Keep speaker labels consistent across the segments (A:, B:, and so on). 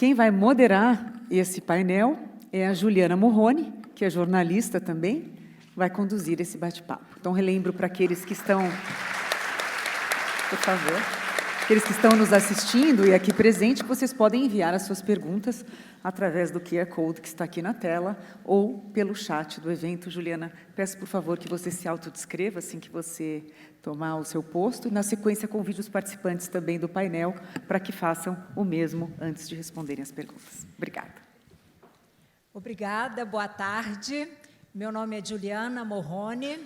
A: Quem vai moderar esse painel é a Juliana Morrone, que é jornalista também, vai conduzir esse bate-papo. Então, relembro para aqueles que estão, por favor, aqueles que estão nos assistindo e aqui presentes, que vocês podem enviar as suas perguntas através do QR Code que está aqui na tela ou pelo chat do evento. Juliana, peço, por favor, que você se autodescreva assim que você tomar o seu posto. E, na sequência, convido os participantes também do painel para que façam o mesmo antes de responderem as perguntas. Obrigada.
B: Obrigada, boa tarde. Meu nome é Juliana Morrone.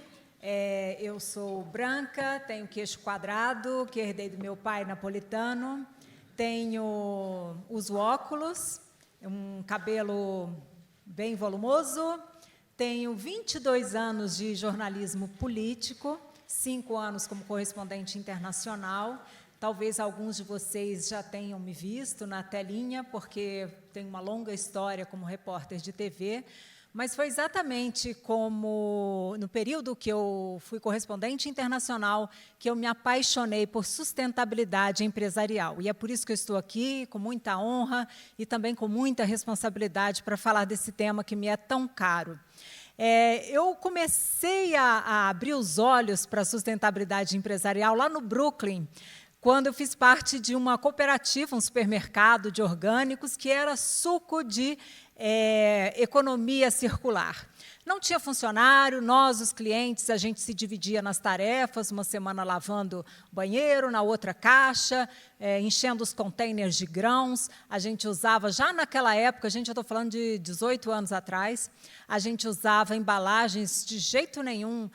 B: Eu sou branca, tenho queixo quadrado, que herdei do meu pai napolitano, uso óculos, um cabelo bem volumoso, tenho 22 anos de jornalismo político, 5 anos como correspondente internacional. Talvez alguns de vocês já tenham me visto na telinha, porque tenho uma longa história como repórter de TV, mas foi exatamente como no período que eu fui correspondente internacional que eu me apaixonei por sustentabilidade empresarial. E é por isso que eu estou aqui, com muita honra e também com muita responsabilidade para falar desse tema que me é tão caro. Eu comecei a abrir os olhos para a sustentabilidade empresarial lá no Brooklyn, quando eu fiz parte de uma cooperativa, um supermercado de orgânicos, que era suco de economia circular. Não tinha funcionário, nós, os clientes, a gente se dividia nas tarefas, uma semana lavando banheiro, na outra caixa, enchendo os containers de grãos. A gente usava, já naquela época, eu estou falando de 18 anos atrás, a gente usava embalagens de jeito nenhum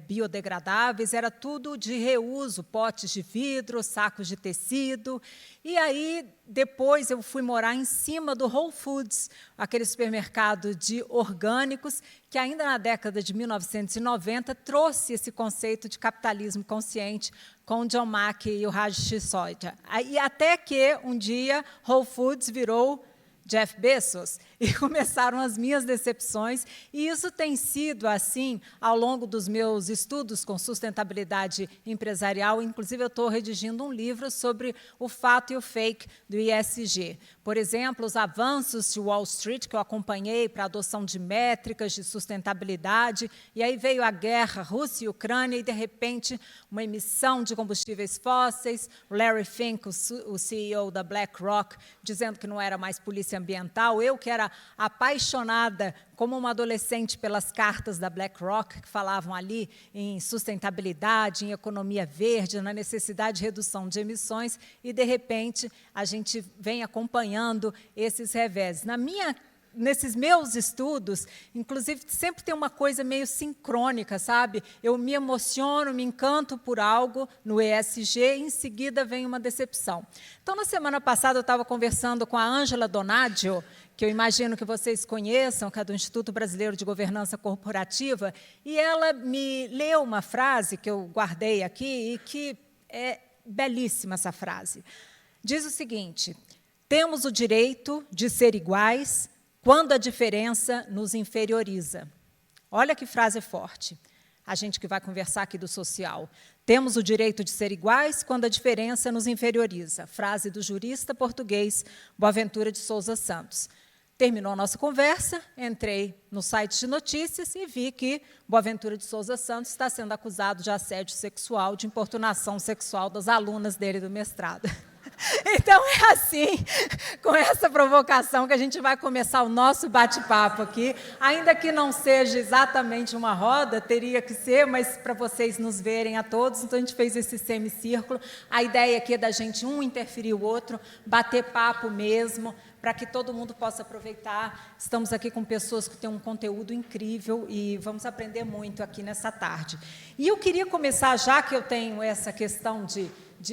B: biodegradáveis, era tudo de reuso, potes de vidro, sacos de tecido. E aí, depois, eu fui morar em cima do Whole Foods, aquele supermercado de orgânicos, que ainda na década de 1990 trouxe esse conceito de capitalismo consciente com o John Mackey e o Raj Sisodia. E até que, um dia, Whole Foods virou Jeff Bezos, e começaram as minhas decepções, e isso tem sido assim ao longo dos meus estudos com sustentabilidade empresarial. Inclusive, eu estou redigindo um livro sobre o fato e o fake do ESG. Por exemplo, os avanços de Wall Street, que eu acompanhei para a adoção de métricas de sustentabilidade, e aí veio a guerra Rússia e Ucrânia, e, de repente, uma emissão de combustíveis fósseis, Larry Fink, o CEO da BlackRock, dizendo que não era mais polícia ambiental. Eu, que era apaixonada como uma adolescente pelas cartas da BlackRock, que falavam ali em sustentabilidade, em economia verde, na necessidade de redução de emissões, e, de repente, a gente vem acompanhando esses reveses. Nesses meus estudos, inclusive, sempre tem uma coisa meio sincrônica, sabe? Eu me emociono, me encanto por algo no ESG, e em seguida vem uma decepção. Então, na semana passada, eu estava conversando com a Ângela Donadio, que eu imagino que vocês conheçam, que é do Instituto Brasileiro de Governança Corporativa, e ela me leu uma frase que eu guardei aqui, e que é belíssima essa frase. Diz o seguinte: temos o direito de ser iguais quando a diferença nos inferioriza. Olha que frase forte. A gente que vai conversar aqui do social. Temos o direito de ser iguais quando a diferença nos inferioriza. Frase do jurista português Boaventura de Souza Santos. Terminou a nossa conversa, entrei no site de notícias e vi que Boaventura de Souza Santos está sendo acusado de assédio sexual, de importunação sexual das alunas dele do mestrado. Então, é assim, com essa provocação, que a gente vai começar o nosso bate-papo aqui. Ainda que não seja exatamente uma roda, teria que ser, mas para vocês nos verem a todos, então a gente fez esse semicírculo. A ideia aqui é da gente um interferir o outro, bater papo mesmo, para que todo mundo possa aproveitar. Estamos aqui com pessoas que têm um conteúdo incrível e vamos aprender muito aqui nessa tarde. E eu queria começar, já que eu tenho essa questão de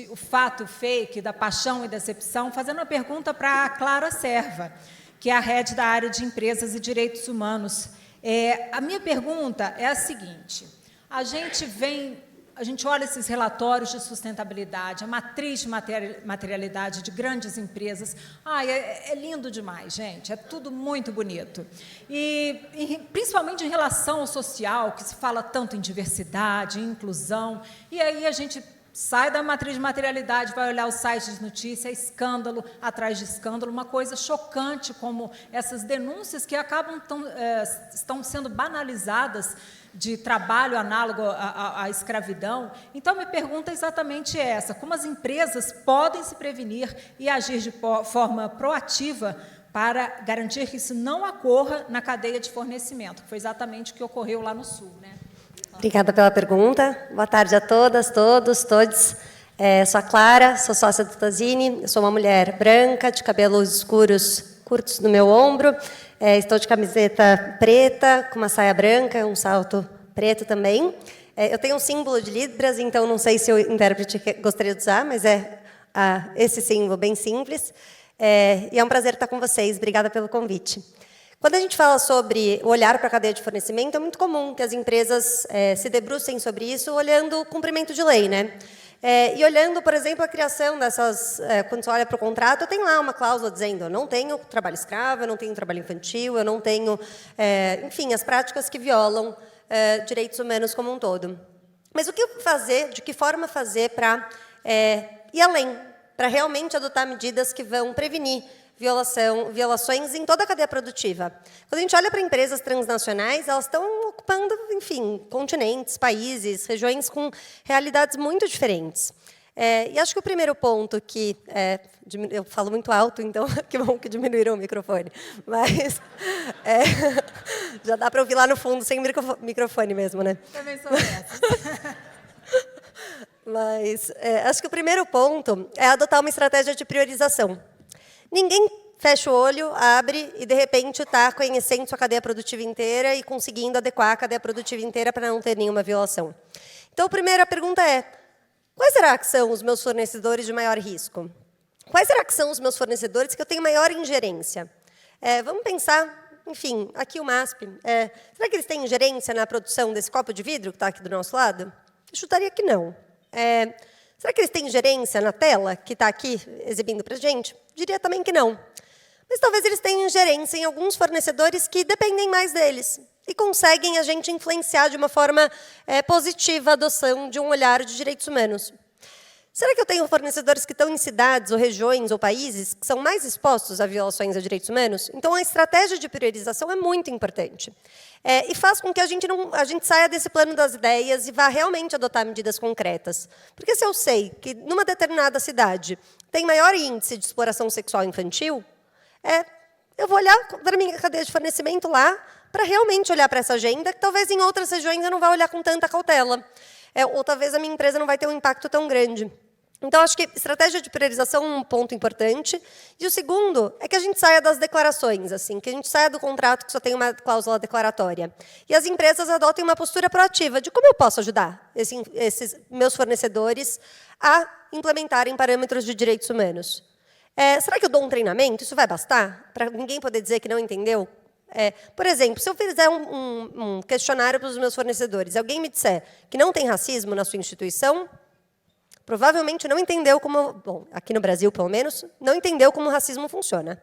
B: o fato fake, da paixão e decepção, fazendo uma pergunta para a Clara Serva, que é a head da área de empresas e direitos humanos. A minha pergunta é a seguinte: a gente olha esses relatórios de sustentabilidade, a matriz de materialidade de grandes empresas. É lindo demais, gente, é tudo muito bonito. E principalmente em relação ao social, que se fala tanto em diversidade, em inclusão, e aí a gente sai da matriz de materialidade, vai olhar os sites de notícia, escândalo atrás de escândalo, uma coisa chocante como essas denúncias que estão sendo banalizadas de trabalho análogo à escravidão. Então, minha pergunta é exatamente essa: como as empresas podem se prevenir e agir de forma proativa para garantir que isso não ocorra na cadeia de fornecimento, que foi exatamente o que ocorreu lá no Sul, né?
C: Obrigada pela pergunta. Boa tarde a todas, todos, todes. Sou a Clara, sou sócia do Tazini, sou uma mulher branca, de cabelos escuros, curtos no meu ombro. Estou de camiseta preta, com uma saia branca, um salto preto também. Eu tenho um símbolo de Libras, então não sei se o intérprete gostaria de usar, mas esse símbolo bem simples. E é um prazer estar com vocês. Obrigada pelo convite. Quando a gente fala sobre o olhar para a cadeia de fornecimento, é muito comum que as empresas se debrucem sobre isso olhando o cumprimento de lei, né? E olhando, por exemplo, a criação dessas... quando você olha para o contrato, tem lá uma cláusula dizendo: eu não tenho trabalho escravo, eu não tenho trabalho infantil, eu não tenho... enfim, as práticas que violam direitos humanos como um todo. Mas o que fazer, de que forma fazer para ir além, para realmente adotar medidas que vão prevenir violações em toda a cadeia produtiva? Quando a gente olha para empresas transnacionais, elas estão ocupando, enfim, continentes, países, regiões com realidades muito diferentes. E acho que o primeiro ponto que... eu falo muito alto, então que bom que diminuíram o microfone. Mas já dá para ouvir lá no fundo, sem microfone mesmo, né?
B: Também sou dessas.
C: Mas acho que o primeiro ponto é adotar uma estratégia de priorização. Ninguém fecha o olho, abre e, de repente, está conhecendo sua cadeia produtiva inteira e conseguindo adequar a cadeia produtiva inteira para não ter nenhuma violação. Então, a primeira pergunta é: quais será que são os meus fornecedores de maior risco? Quais será que são os meus fornecedores que eu tenho maior ingerência? Vamos pensar, enfim, aqui o MASP. Será que eles têm ingerência na produção desse copo de vidro que está aqui do nosso lado? Eu chutaria que não. Será que eles têm ingerência na tela que está aqui exibindo para a gente? Diria também que não. Mas talvez eles tenham ingerência em alguns fornecedores que dependem mais deles e conseguem a gente influenciar de uma forma positiva a adoção de um olhar de direitos humanos. Será que eu tenho fornecedores que estão em cidades ou regiões ou países que são mais expostos a violações a direitos humanos? Então, a estratégia de priorização é muito importante. E faz com que a gente saia desse plano das ideias e vá realmente adotar medidas concretas. Porque se eu sei que, numa determinada cidade, tem maior índice de exploração sexual infantil, eu vou olhar para a minha cadeia de fornecimento lá para realmente olhar para essa agenda, que talvez em outras regiões eu não vá olhar com tanta cautela. Ou talvez a minha empresa não vai ter um impacto tão grande. Então, acho que estratégia de priorização é um ponto importante. E o segundo é que a gente saia das declarações, assim, que a gente saia do contrato que só tem uma cláusula declaratória. E as empresas adotem uma postura proativa de como eu posso ajudar esses meus fornecedores a implementarem parâmetros de direitos humanos. Será que eu dou um treinamento? Isso vai bastar? Para ninguém poder dizer que não entendeu? Por exemplo, se eu fizer um questionário para os meus fornecedores e alguém me disser que não tem racismo na sua instituição, provavelmente não entendeu como... Bom, aqui no Brasil, pelo menos, não entendeu como o racismo funciona.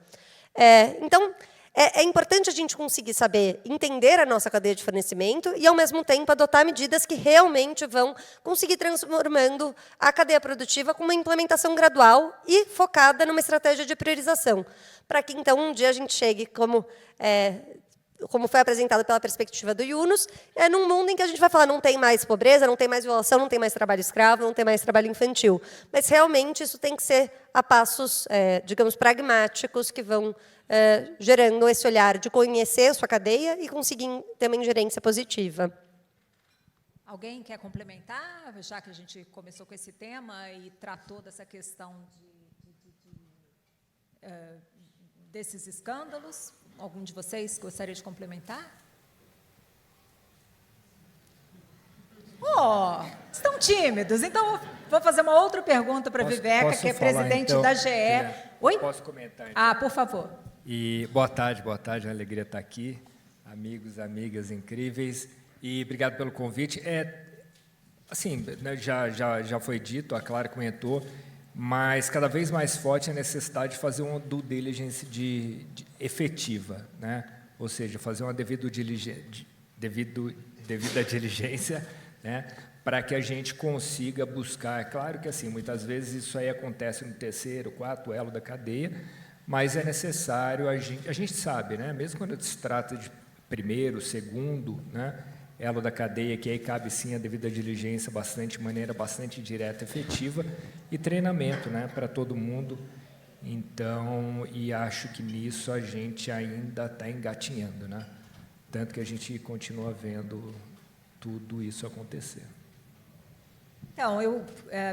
C: Então, é importante a gente conseguir saber entender a nossa cadeia de fornecimento e, ao mesmo tempo, adotar medidas que realmente vão conseguir transformando a cadeia produtiva com uma implementação gradual e focada numa estratégia de priorização, para que, então, um dia a gente chegue, como foi apresentado pela perspectiva do Yunus, num mundo em que a gente vai falar: não tem mais pobreza, não tem mais violação, não tem mais trabalho escravo, não tem mais trabalho infantil. Mas, realmente, isso tem que ser a passos, digamos, pragmáticos, que vão gerando esse olhar de conhecer a sua cadeia e conseguir ter uma ingerência positiva.
B: Alguém quer complementar, já que a gente começou com esse tema e tratou dessa questão desses escândalos? Algum de vocês gostaria de complementar? Estão tímidos. Então, vou fazer uma outra pergunta para a Viveca, que é presidente da GE. Oi?
D: Posso comentar, então?
B: Por favor.
D: E boa tarde, é uma alegria estar aqui. Amigos, amigas incríveis. E obrigado pelo convite. Assim, né, já foi dito, a Clara comentou, mas cada vez mais forte a necessidade de fazer uma due diligence efetiva, né? Ou seja, fazer uma devida diligência né, para que a gente consiga buscar. É claro que, assim, muitas vezes isso aí acontece no terceiro, quarto elo da cadeia, mas é necessário, a gente sabe, né, mesmo quando se trata de primeiro, segundo, né, elo da cadeia, que aí cabe sim a devida diligência, maneira bastante direta e efetiva, e treinamento, né, para todo mundo. Então, e acho que nisso a gente ainda está engatinhando, né? Tanto que a gente continua vendo tudo isso acontecer.
B: Então,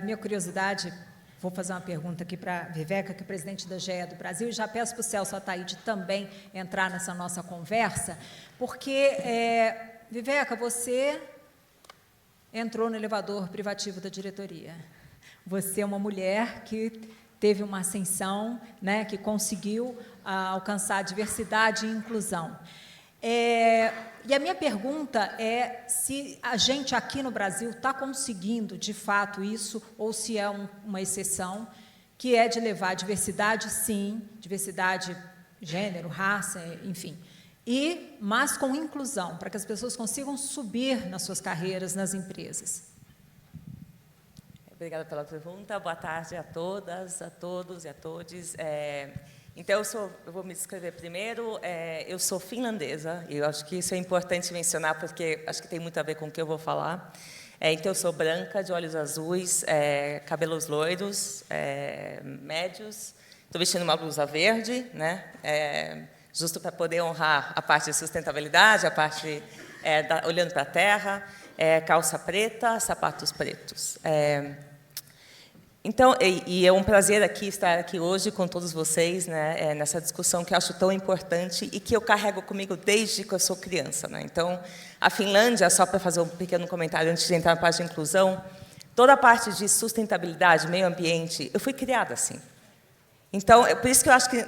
B: minha curiosidade, vou fazer uma pergunta aqui para a Viveca, que é presidente da GE do Brasil, e já peço para o Celso Ataíde também entrar nessa nossa conversa, porque, Viveca, você entrou no elevador privativo da diretoria. Você é uma mulher que teve uma ascensão, né, que conseguiu alcançar a diversidade e inclusão. E a minha pergunta é se a gente aqui no Brasil está conseguindo, de fato, isso, ou se é uma exceção, que é de levar diversidade, sim, diversidade, gênero, raça, enfim, mas com inclusão, para que as pessoas consigam subir nas suas carreiras, nas empresas.
E: Obrigada pela pergunta. Boa tarde a todas, a todos e a todes. Então, eu vou me descrever primeiro. Eu sou finlandesa, e eu acho que isso é importante mencionar, porque acho que tem muito a ver com o que eu vou falar. Então, eu sou branca, de olhos azuis, cabelos loiros, médios. Estou vestindo uma blusa verde, né? Justo para poder honrar a parte de sustentabilidade, a parte olhando para a terra, calça preta, sapatos pretos. Então, é um prazer estar aqui hoje com todos vocês, né, nessa discussão que eu acho tão importante e que eu carrego comigo desde que eu sou criança, né? Então, a Finlândia, só para fazer um pequeno comentário antes de entrar na parte de inclusão, toda a parte de sustentabilidade, meio ambiente, eu fui criada assim. Então, por isso que eu acho que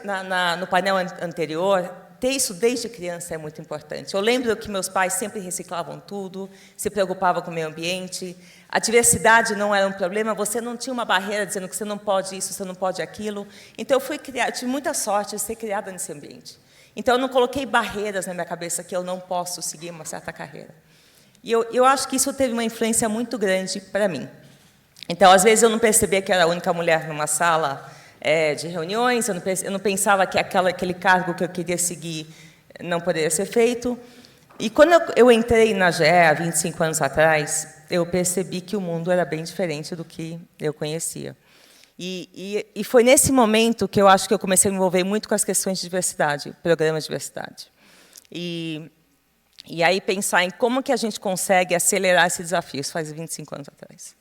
E: no painel anterior, ter isso desde criança é muito importante. Eu lembro que meus pais sempre reciclavam tudo, se preocupavam com o meio ambiente, a diversidade não era um problema, você não tinha uma barreira dizendo que você não pode isso, você não pode aquilo. Então, eu fui criada, tive muita sorte de ser criada nesse ambiente. Então, eu não coloquei barreiras na minha cabeça que eu não posso seguir uma certa carreira. E eu acho que isso teve uma influência muito grande para mim. Então, às vezes, eu não percebia que era a única mulher numa sala de reuniões, eu não pensava que aquele cargo que eu queria seguir não poderia ser feito. E quando eu entrei na GE, há 25 anos atrás, eu percebi que o mundo era bem diferente do que eu conhecia. E foi nesse momento que eu acho que eu comecei a me envolver muito com as questões de diversidade, programas de diversidade. E aí pensar em como que a gente consegue acelerar esse desafio, isso faz 25 anos atrás.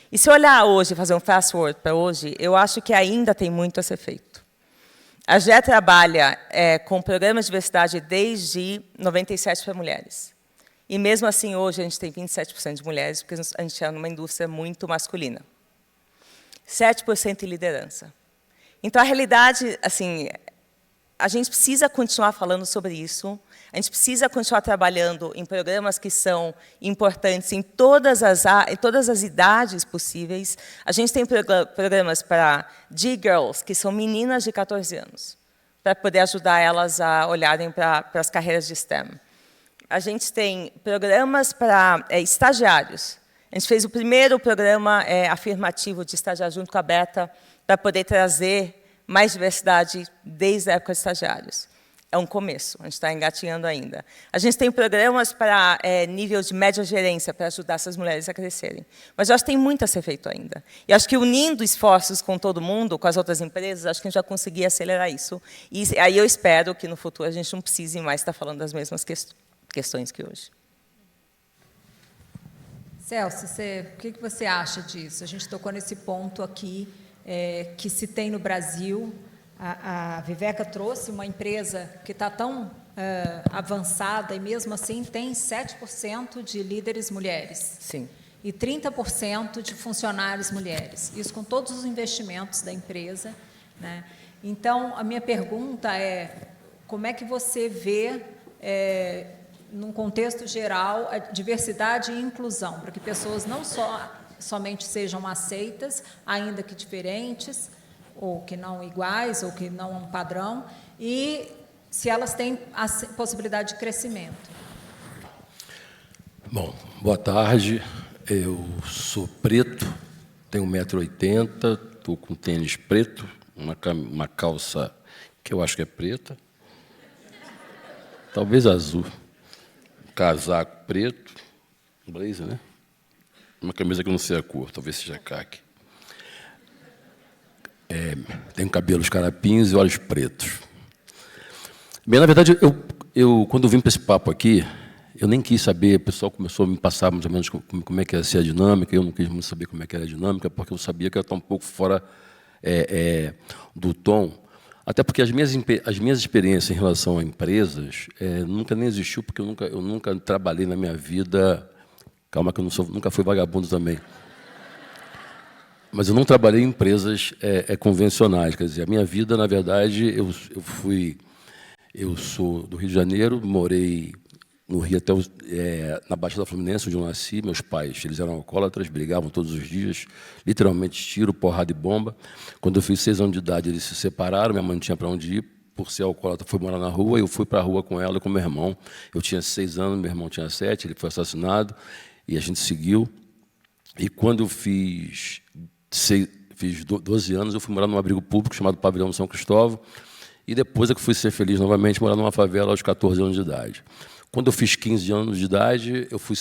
E: E se olhar hoje, fazer um fast forward para hoje, eu acho que ainda tem muito a ser feito. A GE trabalha com programas de diversidade desde 97 para mulheres. E, mesmo assim, hoje a gente tem 27% de mulheres, porque a gente é numa indústria muito masculina. 7% em liderança. Então, a realidade, assim, a gente precisa continuar falando sobre isso, a gente precisa continuar trabalhando em programas que são importantes em todas as idades possíveis. A gente tem programas para G-Girls, que são meninas de 14 anos, para poder ajudar elas a olharem para as carreiras de STEM. A gente tem programas para estagiários. A gente fez o primeiro programa afirmativo de estagiário junto com a Beta, para poder trazer mais diversidade desde a época de estagiários. É um começo, a gente está engatinhando ainda. A gente tem programas para nível de média gerência, para ajudar essas mulheres a crescerem. Mas eu acho que tem muito a ser feito ainda. E acho que unindo esforços com todo mundo, com as outras empresas, acho que a gente já conseguia acelerar isso. E aí eu espero que, no futuro, a gente não precise mais estar falando das mesmas questões que hoje.
B: Celso, o que você acha disso? A gente tocou nesse ponto aqui, que se tem no Brasil. A Viveca trouxe uma empresa que está tão avançada e, mesmo assim, tem 7% de líderes mulheres.
E: Sim.
B: E 30% de funcionários mulheres. Isso com todos os investimentos da empresa, né? Então, a minha pergunta é, como é que você vê, num contexto geral, a diversidade e inclusão, para que pessoas não somente sejam aceitas, ainda que diferentes, ou que não iguais, ou que não um padrão, e se elas têm a possibilidade de crescimento.
F: Bom, boa tarde. Eu sou preto, tenho 1,80 m, estou com tênis preto, uma calça que eu acho que é preta, talvez azul, um casaco preto, um blazer, né? Uma camisa que eu não sei a cor, talvez seja caque. Tenho cabelos carapinhos e olhos pretos. Bem, na verdade, quando eu vim para esse papo aqui, eu nem quis saber, o pessoal começou a me passar mais ou menos como é que ia ser a dinâmica, eu não quis muito saber como é que era a dinâmica, porque eu sabia que eu estava um pouco fora do tom, até porque as minhas experiências em relação a empresas nunca nem existiu, porque eu nunca trabalhei na minha vida, calma que eu nunca fui vagabundo também, mas eu não trabalhei em empresas convencionais, quer dizer, a minha vida, na verdade, eu sou do Rio de Janeiro, morei no Rio até na Baixada Fluminense, onde eu nasci. Meus pais, eles eram alcoólatras, brigavam todos os dias, literalmente tiro, porrada e bomba. Quando eu fiz 6 anos de idade, eles se separaram, minha mãe não tinha para onde ir, por ser alcoólatra, foi morar na rua, eu fui para a rua com ela e com meu irmão. Eu tinha 6 anos, meu irmão tinha 7, ele foi assassinado, e a gente seguiu. E quando eu fiz 12 anos, eu fui morar num abrigo público chamado Pavilhão São Cristóvão, e depois é que fui ser feliz novamente, morar numa favela aos 14 anos de idade. Quando eu fiz 15 anos de idade, eu fui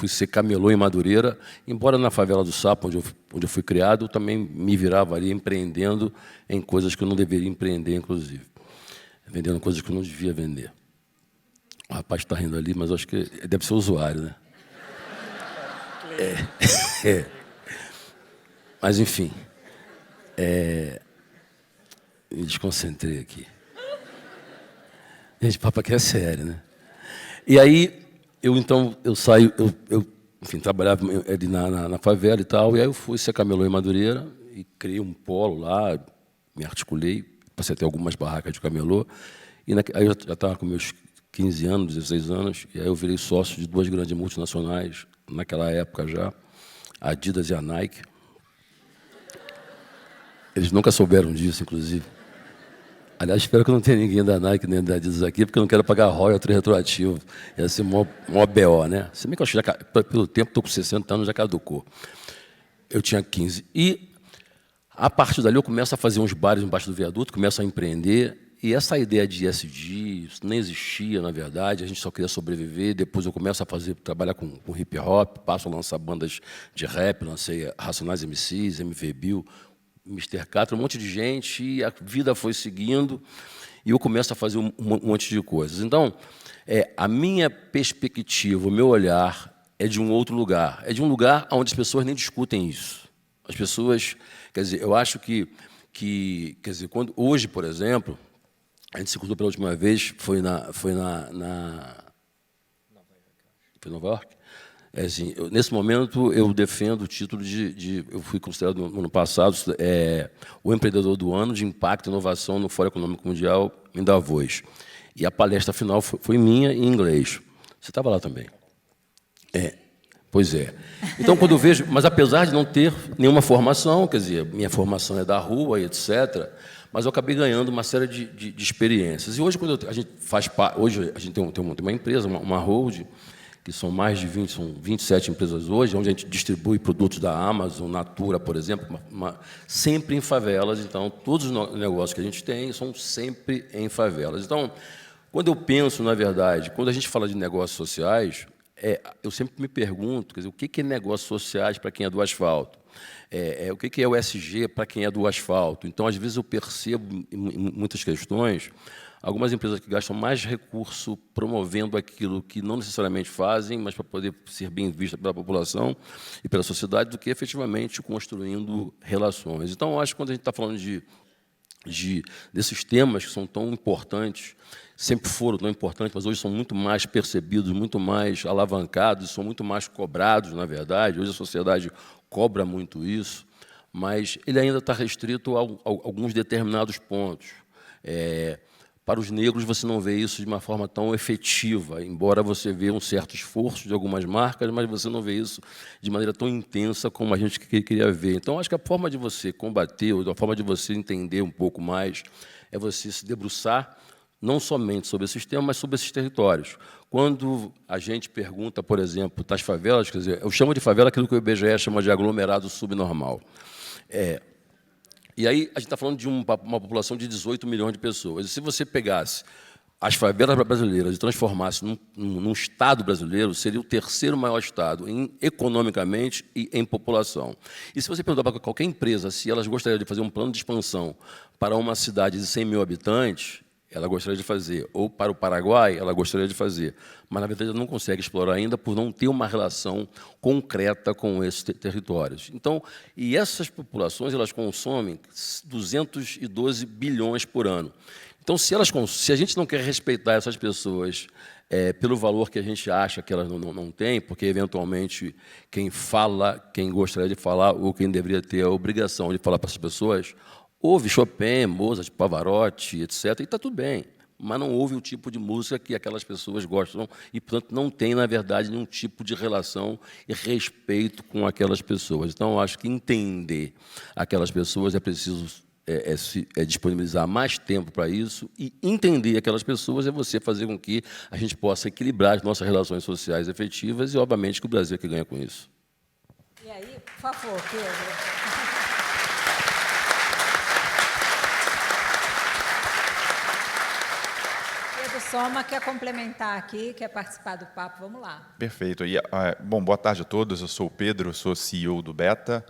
F: ser camelô em Madureira, embora na favela do Sapo, onde eu fui criado, eu também me virava ali empreendendo em coisas que eu não deveria empreender, inclusive. Vendendo coisas que eu não devia vender. O rapaz está rindo ali, mas acho que deve ser usuário, né? Mas, enfim, me desconcentrei aqui. Gente, o papo aqui é sério, né? E aí, eu saio, enfim, trabalhava ali na favela e tal, e aí eu fui ser camelô em Madureira e criei um polo lá, me articulei, passei a ter algumas barracas de camelô, e aí eu já estava com meus 15 anos, 16 anos, e aí eu virei sócio de 2 grandes multinacionais, naquela época já, a Adidas e a Nike. Eles nunca souberam disso, inclusive. Aliás, espero que não tenha ninguém da Nike nem da Adidas aqui, porque eu não quero pagar royalty retroativo. Ia ser mó BO, né? Se bem que eu acho que pelo tempo, estou com 60 anos, já caducou. Eu tinha 15. E, a partir dali, eu começo a fazer uns bares embaixo do viaduto, começo a empreender, e essa ideia de ESG, isso nem existia, na verdade, a gente só queria sobreviver. Depois eu começo a trabalhar com hip-hop, passo a lançar bandas de rap, lancei Racionais MCs, MV Bill, Mr. Catra, um monte de gente, e a vida foi seguindo, e eu começo a fazer um monte de coisas. Então, a minha perspectiva, o meu olhar é de um outro lugar. É de um lugar onde as pessoas nem discutem isso. As pessoas, quer dizer, eu acho que quer dizer, hoje, por exemplo, a gente se cruzou pela última vez, foi Nova York? Assim, nesse momento, eu defendo o título eu fui considerado no ano passado o empreendedor do ano de impacto e inovação no Fórum Econômico Mundial em Davos. E a palestra final foi minha em inglês. Você estava lá também? Pois é. Então, quando eu vejo... Mas, apesar de não ter nenhuma formação, quer dizer, minha formação é da rua, etc., mas eu acabei ganhando uma série de experiências. E hoje, quando a gente hoje a gente tem uma empresa, uma holding, que são mais de 20, são 27 empresas hoje, onde a gente distribui produtos da Amazon, Natura, por exemplo, sempre em favelas. Então, todos os negócios que a gente tem são sempre em favelas. Então, quando eu penso, na verdade, quando a gente fala de negócios sociais, eu sempre me pergunto, quer dizer, o que é negócios sociais para quem é do asfalto? O que é o ESG para quem é do asfalto? Então, às vezes, eu percebo, em muitas questões, algumas empresas que gastam mais recurso promovendo aquilo que não necessariamente fazem, mas para poder ser bem vista pela população e pela sociedade, do que efetivamente construindo relações. Então, eu acho que quando a gente está falando desses temas que são tão importantes, sempre foram tão importantes, mas hoje são muito mais percebidos, muito mais alavancados, são muito mais cobrados, na verdade. Hoje a sociedade cobra muito isso, mas ele ainda está restrito a alguns determinados pontos. Para os negros, você não vê isso de uma forma tão efetiva, embora você veja um certo esforço de algumas marcas, mas você não vê isso de maneira tão intensa como a gente queria ver. Então, acho que a forma de você combater, ou a forma de você entender um pouco mais, é você se debruçar não somente sobre esse sistema, mas sobre esses territórios. Quando a gente pergunta, por exemplo, das favelas, quer dizer, eu chamo de favela aquilo que o IBGE chama de aglomerado subnormal. E aí a gente está falando de uma população de 18 milhões de pessoas. E se você pegasse as favelas brasileiras e transformasse num estado brasileiro, seria o terceiro maior estado economicamente e em população. E se você perguntar para qualquer empresa se elas gostariam de fazer um plano de expansão para uma cidade de 100 mil habitantes, ela gostaria de fazer, ou para o Paraguai, ela gostaria de fazer, mas, na verdade, ela não consegue explorar ainda por não ter uma relação concreta com esses territórios. Então, e essas populações, elas consomem 212 bilhões por ano. Então, se a gente não quer respeitar essas pessoas pelo valor que a gente acha que elas não têm, porque, eventualmente, quem fala, quem gostaria de falar, ou quem deveria ter a obrigação de falar para essas pessoas, ouve Chopin, Mozart, Pavarotti, etc., e está tudo bem, mas não ouve o tipo de música que aquelas pessoas gostam e, portanto, não tem, na verdade, nenhum tipo de relação e respeito com aquelas pessoas. Então, eu acho que entender aquelas pessoas é preciso disponibilizar mais tempo para isso, e entender aquelas pessoas é você fazer com que a gente possa equilibrar as nossas relações sociais efetivas e, obviamente, que o Brasil é que ganha com isso.
B: E aí, por favor, Pedro. Soma quer complementar aqui, quer participar do papo, vamos lá.
G: Perfeito. Bom, boa tarde a todos, eu sou o Pedro, eu sou CEO do Beta,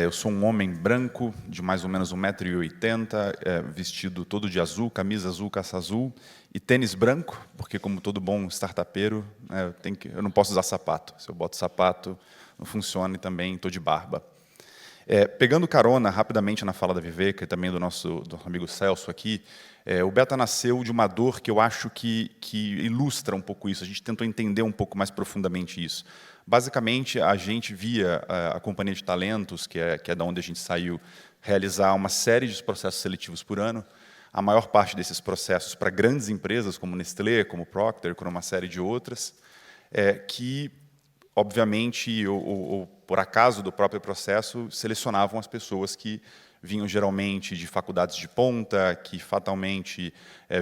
G: eu sou um homem branco de mais ou menos 1,80 m, vestido todo de azul, camisa azul, calça azul e tênis branco, porque como todo bom startupeiro, eu não posso usar sapato, se eu boto sapato não funciona, e também estou de barba. Pegando carona rapidamente na fala da Viveka e também do nosso amigo Celso aqui, o Beta nasceu de uma dor que eu acho que ilustra um pouco isso. A gente tentou entender um pouco mais profundamente isso. Basicamente, a gente via a Companhia de Talentos, que é da onde a gente saiu, realizar uma série de processos seletivos por ano. A maior parte desses processos para grandes empresas, como Nestlé, como Procter, como uma série de outras, que, obviamente, ou por acaso do próprio processo, selecionavam as pessoas que vinham geralmente de faculdades de ponta, que fatalmente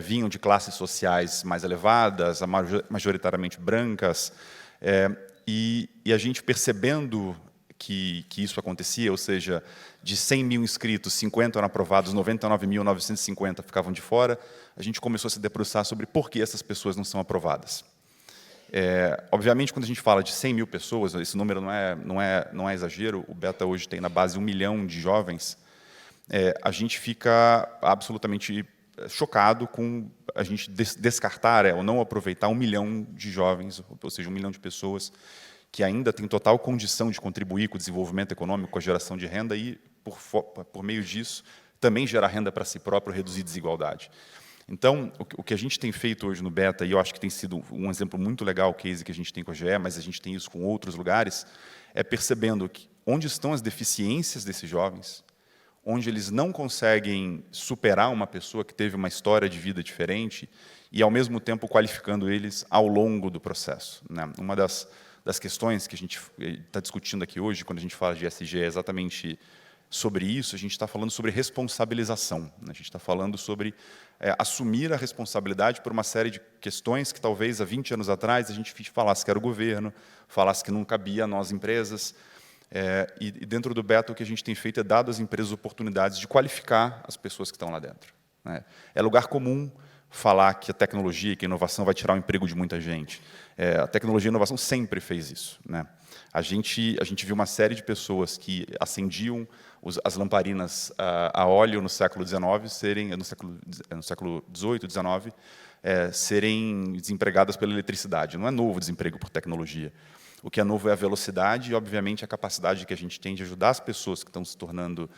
G: vinham de classes sociais mais elevadas, majoritariamente brancas, e a gente percebendo que isso acontecia, ou seja, de 100 mil inscritos, 50 eram aprovados, 99.950 ficavam de fora, a gente começou a se debruçar sobre por que essas pessoas não são aprovadas. Obviamente, quando a gente fala de 100 mil pessoas, esse número não é exagero, o Beta hoje tem na base 1 milhão de jovens, a gente fica absolutamente chocado com a gente descartar ou não aproveitar 1 milhão de jovens, ou seja, 1 milhão de pessoas que ainda têm total condição de contribuir com o desenvolvimento econômico, com a geração de renda e, por meio disso, também gerar renda para si próprio, reduzir desigualdade. Então, o que a gente tem feito hoje no Beta, e eu acho que tem sido um exemplo muito legal, o case que a gente tem com a GE, mas a gente tem isso com outros lugares, é percebendo onde estão as deficiências desses jovens, onde eles não conseguem superar uma pessoa que teve uma história de vida diferente e, ao mesmo tempo, qualificando eles ao longo do processo, né? Uma das questões que a gente está discutindo aqui hoje, quando a gente fala de ESG, é exatamente sobre isso. A gente está falando sobre responsabilização, né? A gente está falando sobre assumir a responsabilidade por uma série de questões que, talvez, há 20 anos atrás, a gente falasse que era o governo, falasse que não cabia a nós, empresas. E dentro do Beta, o que a gente tem feito é dado às empresas oportunidades de qualificar as pessoas que estão lá dentro, né? É lugar comum falar que a tecnologia, que a inovação vai tirar o emprego de muita gente. A tecnologia e a inovação sempre fez isso, né? A gente viu uma série de pessoas que acendiam as lamparinas a óleo no século XIX, no século XVIII, XIX, serem desempregadas pela eletricidade. Não é novo desemprego por tecnologia. O que é novo é a velocidade e, obviamente, a capacidade que a gente tem de ajudar as pessoas que estão se tornando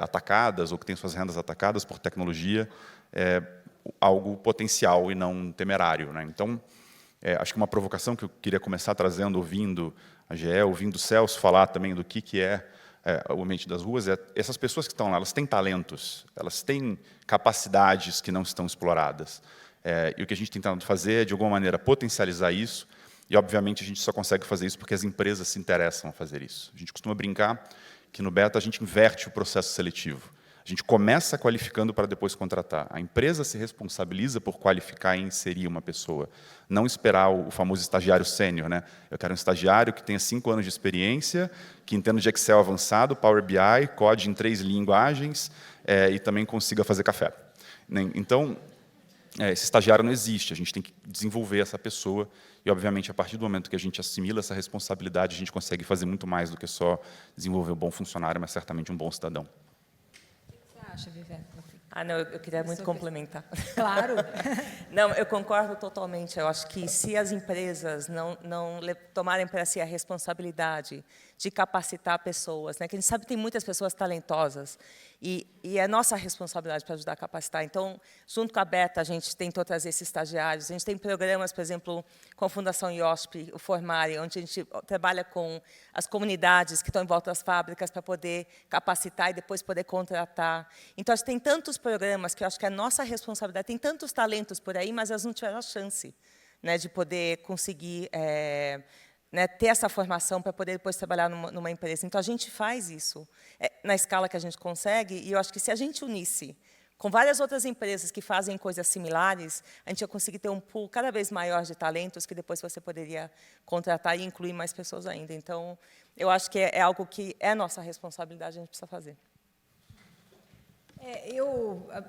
G: atacadas ou que têm suas rendas atacadas por tecnologia, algo potencial e não temerário, né? Então, acho que uma provocação que eu queria começar trazendo, ouvindo a GE, ouvindo o Celso falar também do que é o ambiente das ruas, essas pessoas que estão lá, elas têm talentos, elas têm capacidades que não estão exploradas. E o que a gente tem tentado fazer é, de alguma maneira, potencializar isso. E, obviamente, a gente só consegue fazer isso porque as empresas se interessam a fazer isso. A gente costuma brincar que, no Beta, a gente inverte o processo seletivo. A A gente começa qualificando para depois contratar. A empresa se responsabiliza por qualificar e inserir uma pessoa. Não esperar o famoso estagiário sênior, né? Eu quero um estagiário que tenha 5 anos de experiência, que entenda de Excel avançado, Power BI, code em 3 linguagens e também consiga fazer café. Então, esse estagiário não existe, a gente tem que desenvolver essa pessoa e, obviamente, a partir do momento que a gente assimila essa responsabilidade, a gente consegue fazer muito mais do que só desenvolver um bom funcionário, mas certamente um bom cidadão.
B: Acha, Viviane?
E: Não, eu queria muito complementar.
B: Claro.
E: Não, eu concordo totalmente. Eu acho que se as empresas não tomarem para si a responsabilidade de capacitar pessoas, né, que a gente sabe que tem muitas pessoas talentosas, e é nossa responsabilidade para ajudar a capacitar. Então, junto com a Beta, a gente tentou trazer esses estagiários. A gente tem programas, por exemplo, com a Fundação IOSP, o Formare, onde a gente trabalha com as comunidades que estão em volta das fábricas para poder capacitar e depois poder contratar. Então, a gente tem tantos programas que eu acho que é nossa responsabilidade. Tem tantos talentos por aí, mas elas não tiveram a chance, né, de poder conseguir ter essa formação para poder depois trabalhar numa empresa. Então, a gente faz isso na escala que a gente consegue, e eu acho que se a gente unisse com várias outras empresas que fazem coisas similares, a gente ia conseguir ter um pool cada vez maior de talentos que depois você poderia contratar e incluir mais pessoas ainda. Então, eu acho que é algo que é nossa responsabilidade, a gente precisa fazer.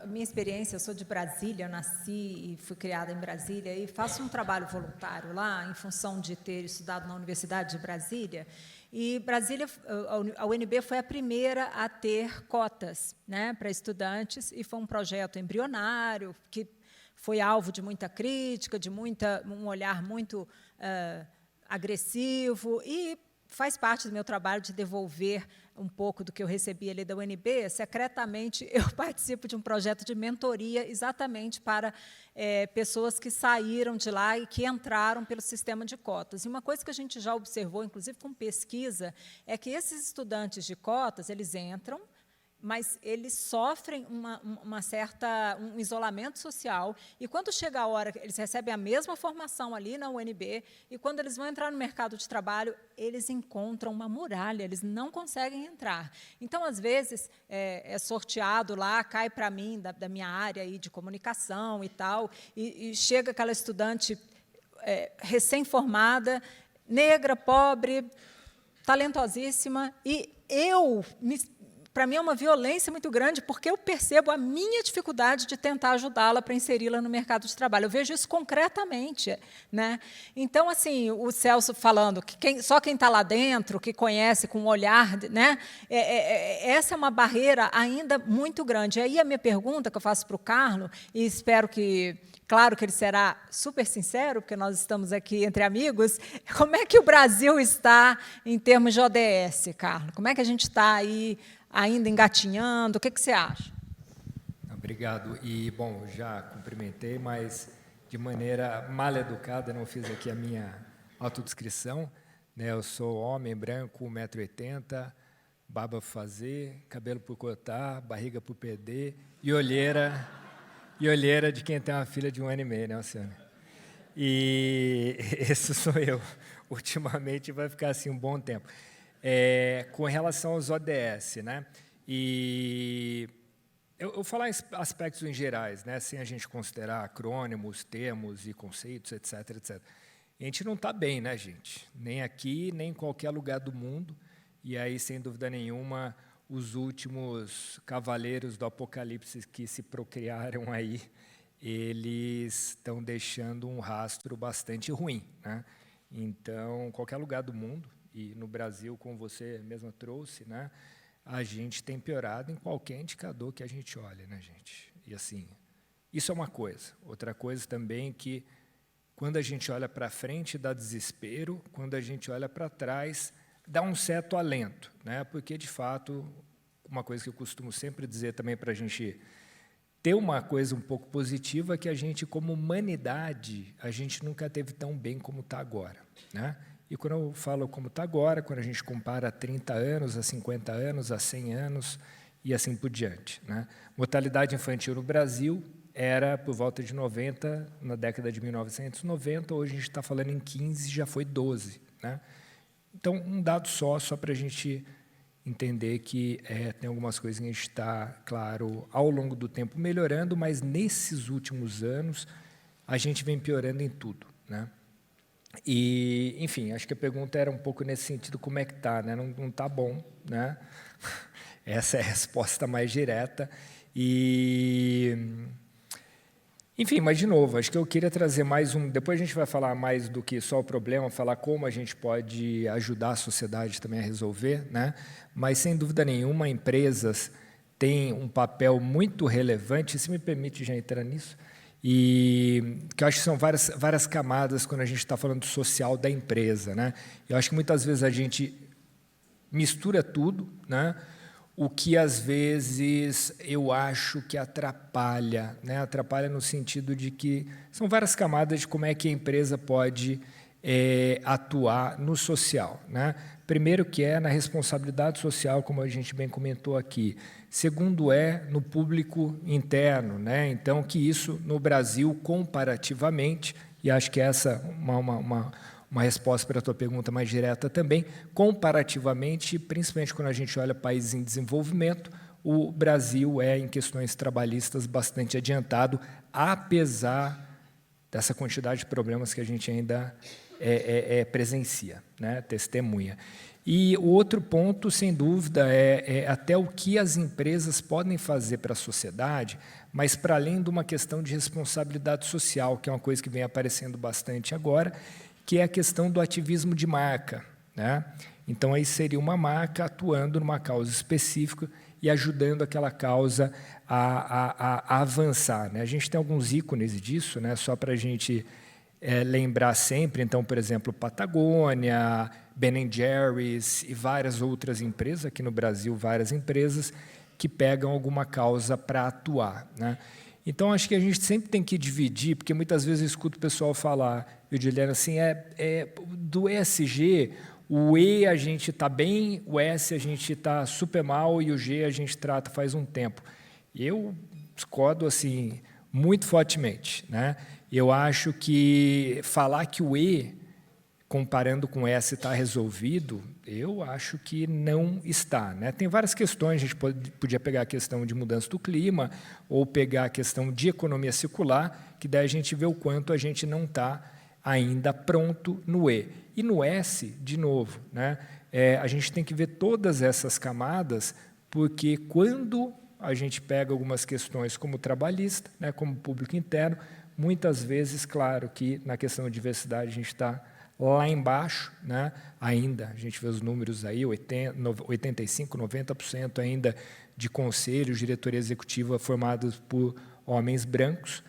B: A minha experiência, eu sou de Brasília, eu nasci e fui criada em Brasília, e faço um trabalho voluntário lá, em função de ter estudado na Universidade de Brasília. E Brasília, a UNB foi a primeira a ter cotas, né, para estudantes, e foi um projeto embrionário, que foi alvo de muita crítica, de um olhar muito agressivo, e faz parte do meu trabalho de devolver um pouco do que eu recebi ali da UNB. Secretamente, eu participo de um projeto de mentoria exatamente para pessoas que saíram de lá e que entraram pelo sistema de cotas. E uma coisa que a gente já observou, inclusive com pesquisa, é que esses estudantes de cotas, eles entram, mas eles sofrem um isolamento social, e quando chega a hora, eles recebem a mesma formação ali na UNB, e quando eles vão entrar no mercado de trabalho, eles encontram uma muralha, eles não conseguem entrar. Então, às vezes, é sorteado lá, cai para mim, da minha área aí de comunicação e tal, e chega aquela estudante recém-formada, negra, pobre, talentosíssima, e para mim é uma violência muito grande, porque eu percebo a minha dificuldade de tentar ajudá-la para inseri-la no mercado de trabalho. Eu vejo isso concretamente, né? Então, assim, o Celso falando que só quem está lá dentro, que conhece com o olhar, né? Essa é uma barreira ainda muito grande. E aí a minha pergunta que eu faço para o Carlos, e espero que, claro que ele será super sincero, porque nós estamos aqui entre amigos, como é que o Brasil está em termos de ODS, Carlos? Como é que a gente está aí ainda engatinhando? O que você acha?
D: Obrigado. E, bom, já cumprimentei, mas de maneira mal educada, não fiz aqui a minha autodescrição, né? Eu sou homem branco, 1,80 m, barba por fazer, cabelo por cortar, barriga por perder e olheira de quem tem uma filha de 1 ano e meio, né, Luciano? E esse sou eu. Ultimamente vai ficar assim um bom tempo. Com relação aos ODS, né? E eu vou falar em aspectos em gerais, né? Sem a gente considerar acrônimos, termos e conceitos, etc, etc. A gente não está bem, né, gente? Nem aqui, nem em qualquer lugar do mundo. E aí, sem dúvida nenhuma, os últimos cavaleiros do Apocalipse que se procriaram aí, eles estão deixando um rastro bastante ruim, né? Então, qualquer lugar do mundo, e no Brasil, como você mesma trouxe, né, a gente tem piorado em qualquer indicador que a gente olha, né, gente? E assim, isso é uma coisa. Outra coisa também que, quando a gente olha para frente, dá desespero, quando a gente olha para trás, dá um certo alento, né? Porque, de fato, uma coisa que eu costumo sempre dizer também para a gente ter uma coisa um pouco positiva, que a gente, como humanidade, a gente nunca teve tão bem como está agora, né? E quando eu falo como está agora, quando a gente compara a 30 anos, a 50 anos, a 100 anos e assim por diante, né? Mortalidade infantil no Brasil era por volta de 90, na década de 1990, hoje a gente está falando em 15, já foi 12, né? Então, um dado só para a gente entender que tem algumas coisas que a gente está, claro, ao longo do tempo melhorando, mas nesses últimos anos a gente vem piorando em tudo, né? E, enfim, acho que a pergunta era um pouco nesse sentido, como é que está, né? Não está bom, né? Essa é a resposta mais direta. E, enfim, mas, de novo, acho que eu queria trazer mais depois a gente vai falar mais do que só o problema, falar como a gente pode ajudar a sociedade também a resolver, né? Mas, sem dúvida nenhuma, empresas têm um papel muito relevante, se me permite já entrar nisso, e que eu acho que são várias camadas quando a gente está falando do social da empresa, né? Eu acho que muitas vezes a gente mistura tudo, né? O que às vezes eu acho que atrapalha, né? Atrapalha no sentido de que são várias camadas de como é que a empresa pode atuar no social, né? Primeiro que é na responsabilidade social, como a gente bem comentou aqui. Segundo no público interno, né? Então, que isso no Brasil, comparativamente, e acho que essa uma resposta para a tua pergunta mais direta também, comparativamente, principalmente quando a gente olha países em desenvolvimento, o Brasil em questões trabalhistas, bastante adiantado, apesar dessa quantidade de problemas que a gente ainda presencia, né? Testemunha. E o outro ponto, sem dúvida, é até o que as empresas podem fazer para a sociedade, mas para além de uma questão de responsabilidade social, que é uma coisa que vem aparecendo bastante agora, que é a questão do ativismo de marca, né? Então, aí seria uma marca atuando numa causa específica e ajudando aquela causa a avançar, né? A gente tem alguns ícones disso, né? Só para a gente lembrar sempre. Então, por exemplo, Patagônia, Ben & Jerry's e várias outras empresas, aqui no Brasil, várias empresas que pegam alguma causa para atuar, né? Então, acho que a gente sempre tem que dividir, porque muitas vezes eu escuto o pessoal falar, Juliana, assim, do ESG, o E a gente está bem, o S a gente está super mal e o G a gente trata faz um tempo. Eu discordo assim, muito fortemente, né? Eu acho que falar que o E, comparando com o S, está resolvido, eu acho que não está, né? Tem várias questões, a gente podia pegar a questão de mudança do clima ou pegar a questão de economia circular, que daí a gente vê o quanto a gente não está ainda pronto no E. E no S, de novo, né? A gente tem que ver todas essas camadas, porque quando a gente pega algumas questões como trabalhista, né, como público interno, muitas vezes, claro, que na questão de diversidade a gente está lá embaixo, né? Ainda, a gente vê os números aí, 85%, 90% ainda de conselhos, diretoria executiva formados por homens brancos.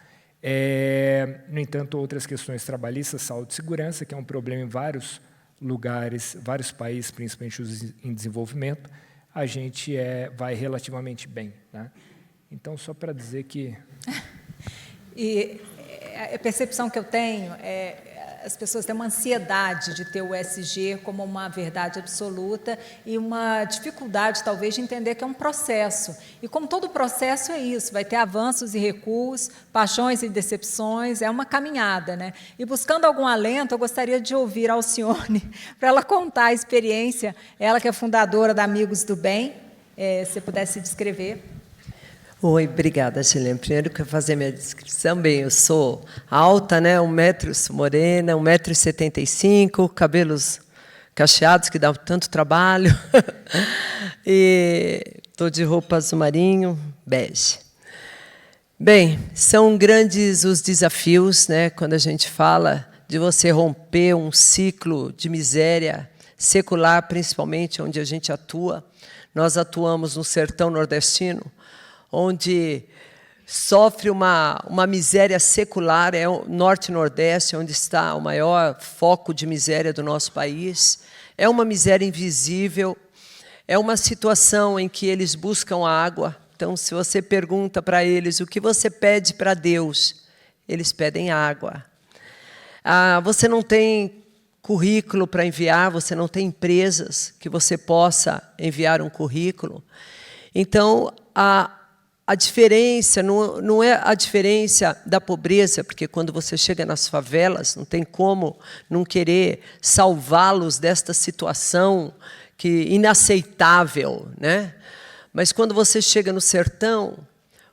D: No entanto, outras questões trabalhistas, saúde e segurança, que é um problema em vários lugares, vários países, principalmente os em desenvolvimento, a gente vai relativamente bem, né? Então, só para dizer que...
B: E a percepção que eu tenho as pessoas têm uma ansiedade de ter o ESG como uma verdade absoluta e uma dificuldade, talvez, de entender que é um processo. E como todo processo é isso, vai ter avanços e recuos, paixões e decepções, é uma caminhada, né? E buscando algum alento, eu gostaria de ouvir a Alcione para ela contar a experiência, ela que é fundadora da Amigos do Bem, se pudesse descrever.
H: Oi, obrigada, Gilene. Primeiro, quero fazer minha descrição. Bem, eu sou alta, né? Sou morena, 1,75 m, cabelos cacheados, que dão tanto trabalho. E estou de roupa azul marinho, bege. Bem, são grandes os desafios, né? Quando a gente fala de você romper um ciclo de miséria secular, principalmente onde a gente atua. Nós atuamos no sertão nordestino, onde sofre uma miséria secular, é o norte-nordeste, onde está o maior foco de miséria do nosso país. É uma miséria invisível, é uma situação em que eles buscam a água. Então, se você pergunta para eles o que você pede para Deus, eles pedem água. Você não tem currículo para enviar, você não tem empresas que você possa enviar um currículo. Então, a diferença não é a diferença da pobreza, porque quando você chega nas favelas, não tem como não querer salvá-los desta situação que inaceitável, né? Mas quando você chega no sertão,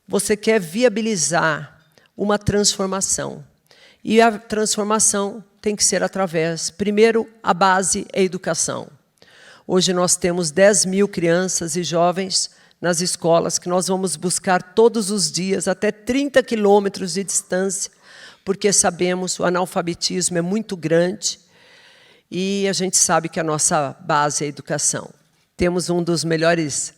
H: você quer viabilizar uma transformação. E a transformação tem que ser através, primeiro, a base é a educação. Hoje nós temos 10 mil crianças e jovens nas escolas que nós vamos buscar todos os dias, até 30 quilômetros de distância, porque sabemos que o analfabetismo é muito grande e a gente sabe que a nossa base é a educação. Temos um dos melhores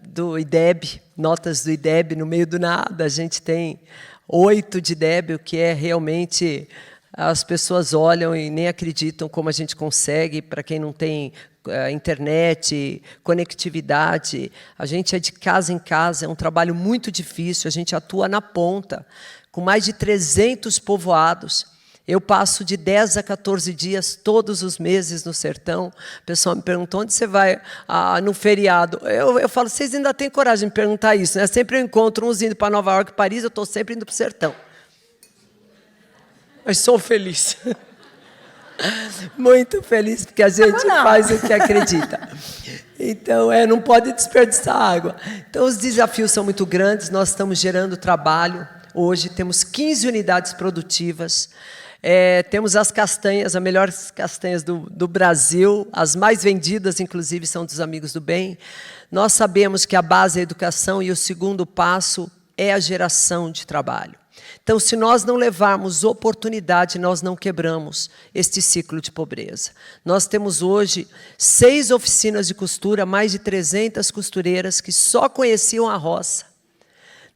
H: do IDEB, notas do IDEB no meio do nada, a gente tem 8 de IDEB, o que é realmente... As pessoas olham e nem acreditam como a gente consegue, para quem não tem internet, conectividade. A gente é de casa em casa, é um trabalho muito difícil, a gente atua na ponta, com mais de 300 povoados. Eu passo de 10 a 14 dias, todos os meses, no sertão. O pessoal me pergunta, onde você vai no feriado? Eu falo, vocês ainda têm coragem de me perguntar isso, né? Sempre eu encontro uns indo para Nova York, Paris, eu estou sempre indo para o sertão. Mas sou feliz. Muito feliz, porque a gente faz o que acredita. Então, não pode desperdiçar água. Então, os desafios são muito grandes, nós estamos gerando trabalho. Hoje, temos 15 unidades produtivas. Temos as castanhas, as melhores castanhas do Brasil. As mais vendidas, inclusive, são dos Amigos do Bem. Nós sabemos que a base é a educação e o segundo passo é a geração de trabalho. Então, se nós não levarmos oportunidade, nós não quebramos este ciclo de pobreza. Nós temos hoje 6 oficinas de costura, mais de 300 costureiras que só conheciam a roça,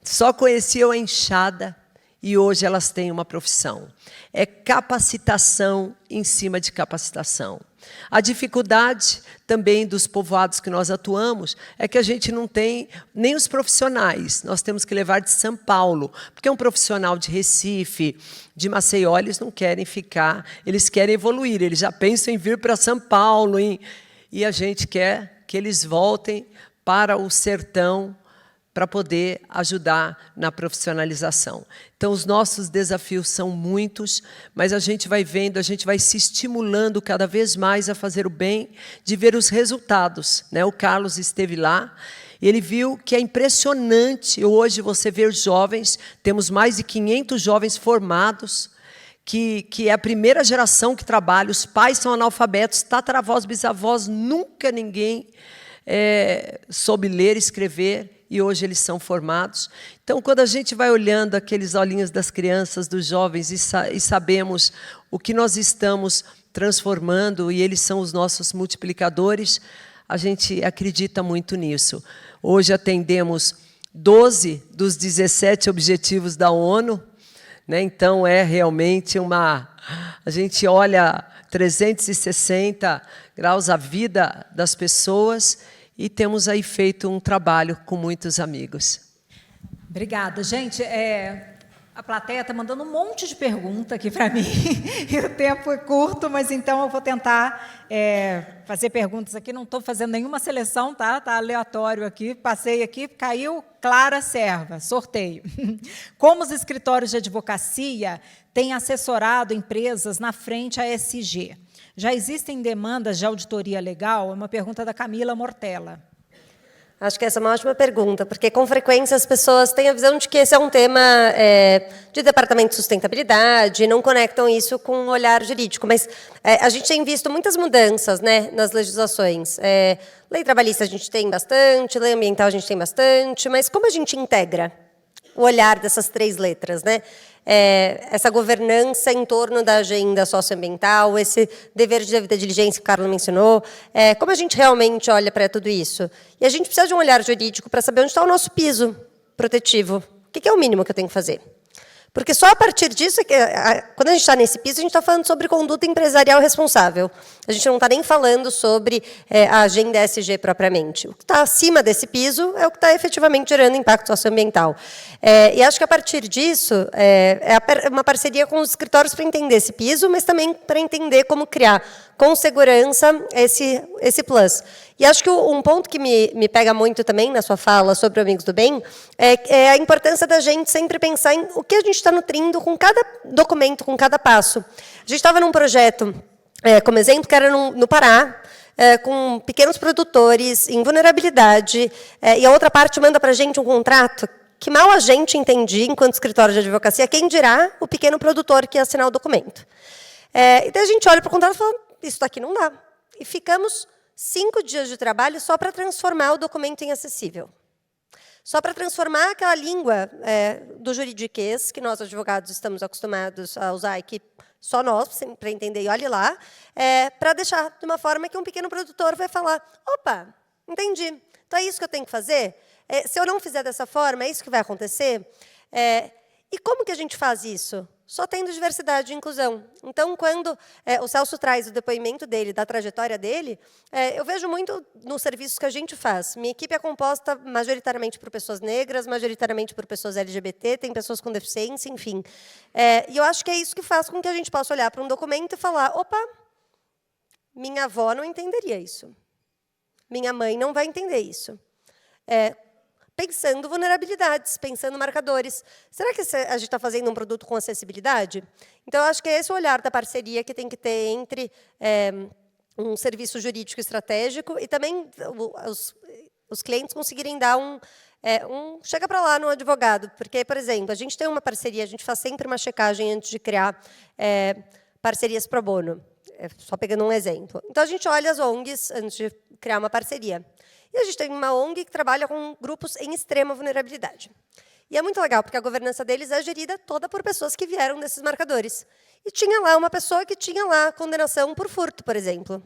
H: só conheciam a enxada, e hoje elas têm uma profissão. É capacitação em cima de capacitação. A dificuldade também dos povoados que nós atuamos é que a gente não tem nem os profissionais. Nós temos que levar de São Paulo, porque um profissional de Recife, de Maceió, eles não querem ficar, eles querem evoluir, eles já pensam em vir para São Paulo, e a gente quer que eles voltem para o sertão, para poder ajudar na profissionalização. Então, os nossos desafios são muitos, mas a gente vai vendo, a gente vai se estimulando cada vez mais a fazer o bem, de ver os resultados, né? O Carlos esteve lá, e ele viu que é impressionante, hoje você vê os jovens, temos mais de 500 jovens formados, que é a primeira geração que trabalha, os pais são analfabetos, tataravós, bisavós, nunca ninguém soube ler e escrever, e hoje eles são formados. Então, quando a gente vai olhando aqueles olhinhos das crianças, dos jovens, e sabemos o que nós estamos transformando, e eles são os nossos multiplicadores, a gente acredita muito nisso. Hoje atendemos 12 dos 17 objetivos da ONU, né? Então, é realmente uma... A gente olha 360 graus a vida das pessoas, e temos aí feito um trabalho com muitos amigos.
B: Obrigada. Gente, a plateia está mandando um monte de pergunta aqui para mim, e o tempo é curto, mas então eu vou tentar fazer perguntas aqui. Não estou fazendo nenhuma seleção, tá? Está aleatório aqui. Passei aqui, caiu Clara Serva, sorteio. Como os escritórios de advocacia têm assessorado empresas na frente à ESG? Já existem demandas de auditoria legal? É uma pergunta da Camila Mortella.
C: Acho que essa é uma ótima pergunta, porque com frequência as pessoas têm a visão de que esse é um tema de departamento de sustentabilidade, não conectam isso com o olhar jurídico, mas a gente tem visto muitas mudanças, né, nas legislações. Lei trabalhista a gente tem bastante, lei ambiental a gente tem bastante, mas como a gente integra o olhar dessas 3 letras, né? Essa governança em torno da agenda socioambiental, esse dever de devida diligência que o Carlos mencionou, como a gente realmente olha para tudo isso? E a gente precisa de um olhar jurídico para saber onde está o nosso piso protetivo. O que é o mínimo que eu tenho que fazer? Porque só a partir disso, quando a gente está nesse piso, a gente está falando sobre conduta empresarial responsável. A gente não está nem falando sobre a agenda ESG propriamente. O que está acima desse piso é o que está efetivamente gerando impacto socioambiental. E acho que a partir disso, uma parceria com os escritórios para entender esse piso, mas também para entender como criar com segurança esse plus. E acho que um ponto que me pega muito também na sua fala sobre o Amigos do Bem é a importância da gente sempre pensar em o que a gente está nutrindo com cada documento, com cada passo. A gente estava num projeto, como exemplo, que era no Pará, com pequenos produtores em vulnerabilidade, e a outra parte manda para a gente um contrato que mal a gente entendia enquanto escritório de advocacia, quem dirá o pequeno produtor que ia assinar o documento. E daí a gente olha para o contrato e fala, isso daqui não dá. E ficamos 5 dias de trabalho só para transformar o documento em acessível. Só para transformar aquela língua do juridiquês, que nós, advogados, estamos acostumados a usar, e que só nós, para entender, e olhe lá, para deixar de uma forma que um pequeno produtor vai falar, opa, entendi, então é isso que eu tenho que fazer? Se eu não fizer dessa forma, é isso que vai acontecer? E como que a gente faz isso? Só tendo diversidade e inclusão. Então, quando o Celso traz o depoimento dele, da trajetória dele, eu vejo muito nos serviços que a gente faz. Minha equipe é composta majoritariamente por pessoas negras, majoritariamente por pessoas LGBT, tem pessoas com deficiência, enfim. E eu acho que é isso que faz com que a gente possa olhar para um documento e falar, opa, minha avó não entenderia isso. Minha mãe não vai entender isso. Pensando vulnerabilidades, pensando marcadores. Será que a gente está fazendo um produto com acessibilidade? Então, eu acho que é esse o olhar da parceria que tem que ter entre um serviço jurídico estratégico e também os clientes conseguirem dar chega para lá no advogado. Porque, por exemplo, a gente tem uma parceria, a gente faz sempre uma checagem antes de criar parcerias pro bono. Só pegando um exemplo. Então, a gente olha as ONGs antes de criar uma parceria. E a gente tem uma ONG que trabalha com grupos em extrema vulnerabilidade. E é muito legal, porque a governança deles é gerida toda por pessoas que vieram desses marcadores. E tinha lá uma pessoa que tinha lá condenação por furto, por exemplo.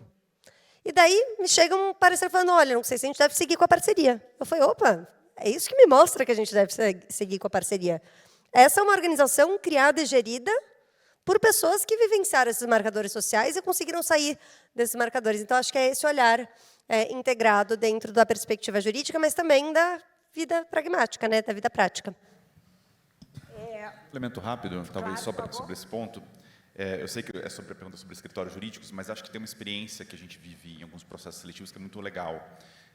C: E daí me chega um parecer falando, olha, não sei se a gente deve seguir com a parceria. Eu falei, opa, é isso que me mostra que a gente deve seguir com a parceria. Essa é uma organização criada e gerida por pessoas que vivenciaram esses marcadores sociais e conseguiram sair desses marcadores. Então, acho que é esse olhar integrado dentro da perspectiva jurídica, mas também da vida pragmática, né, da vida prática.
G: Complemento rápido, talvez só sobre esse ponto. Eu sei que é sobre a pergunta sobre escritórios jurídicos, mas acho que tem uma experiência que a gente vive em alguns processos seletivos que é muito legal.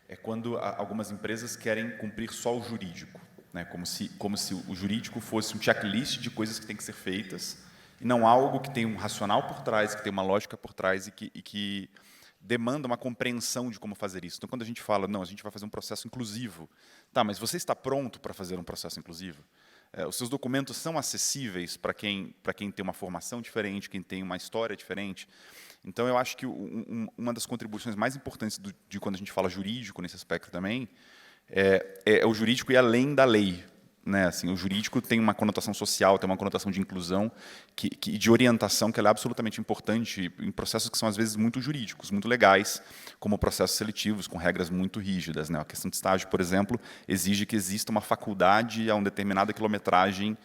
G: É quando algumas empresas querem cumprir só o jurídico, né, como se o jurídico fosse um checklist de coisas que têm que ser feitas, e não algo que tem um racional por trás, que tem uma lógica por trás e que demanda uma compreensão de como fazer isso. Então, quando a gente fala, não, a gente vai fazer um processo inclusivo. Tá, mas você está pronto para fazer um processo inclusivo? Os seus documentos são acessíveis para quem tem uma formação diferente, quem tem uma história diferente? Então, eu acho que uma das contribuições mais importantes de quando a gente fala jurídico, nesse aspecto também, é o jurídico ir além da lei. Né, assim, o jurídico tem uma conotação social, tem uma conotação de inclusão e de orientação que ela é absolutamente importante em processos que são, às vezes, muito jurídicos, muito legais, como processos seletivos, com regras muito rígidas. Né? A questão de estágio, por exemplo, exige que exista uma faculdade a uma determinada quilometragem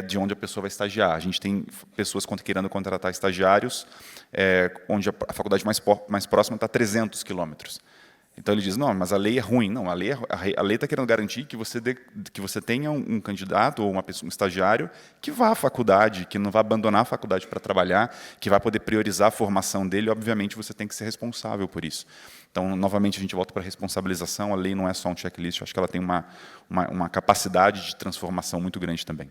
G: de onde a pessoa vai estagiar. A gente tem pessoas querendo contratar estagiários, onde a faculdade mais próxima está a 300 quilômetros. Então, ele diz, não, mas a lei é ruim. Não, a lei está querendo garantir que você tenha um candidato ou um estagiário que vá à faculdade, que não vá abandonar a faculdade para trabalhar, que vai poder priorizar a formação dele. Obviamente, você tem que ser responsável por isso. Então, novamente, a gente volta para a responsabilização. A lei não é só um checklist. Eu acho que ela tem uma capacidade de transformação muito grande também.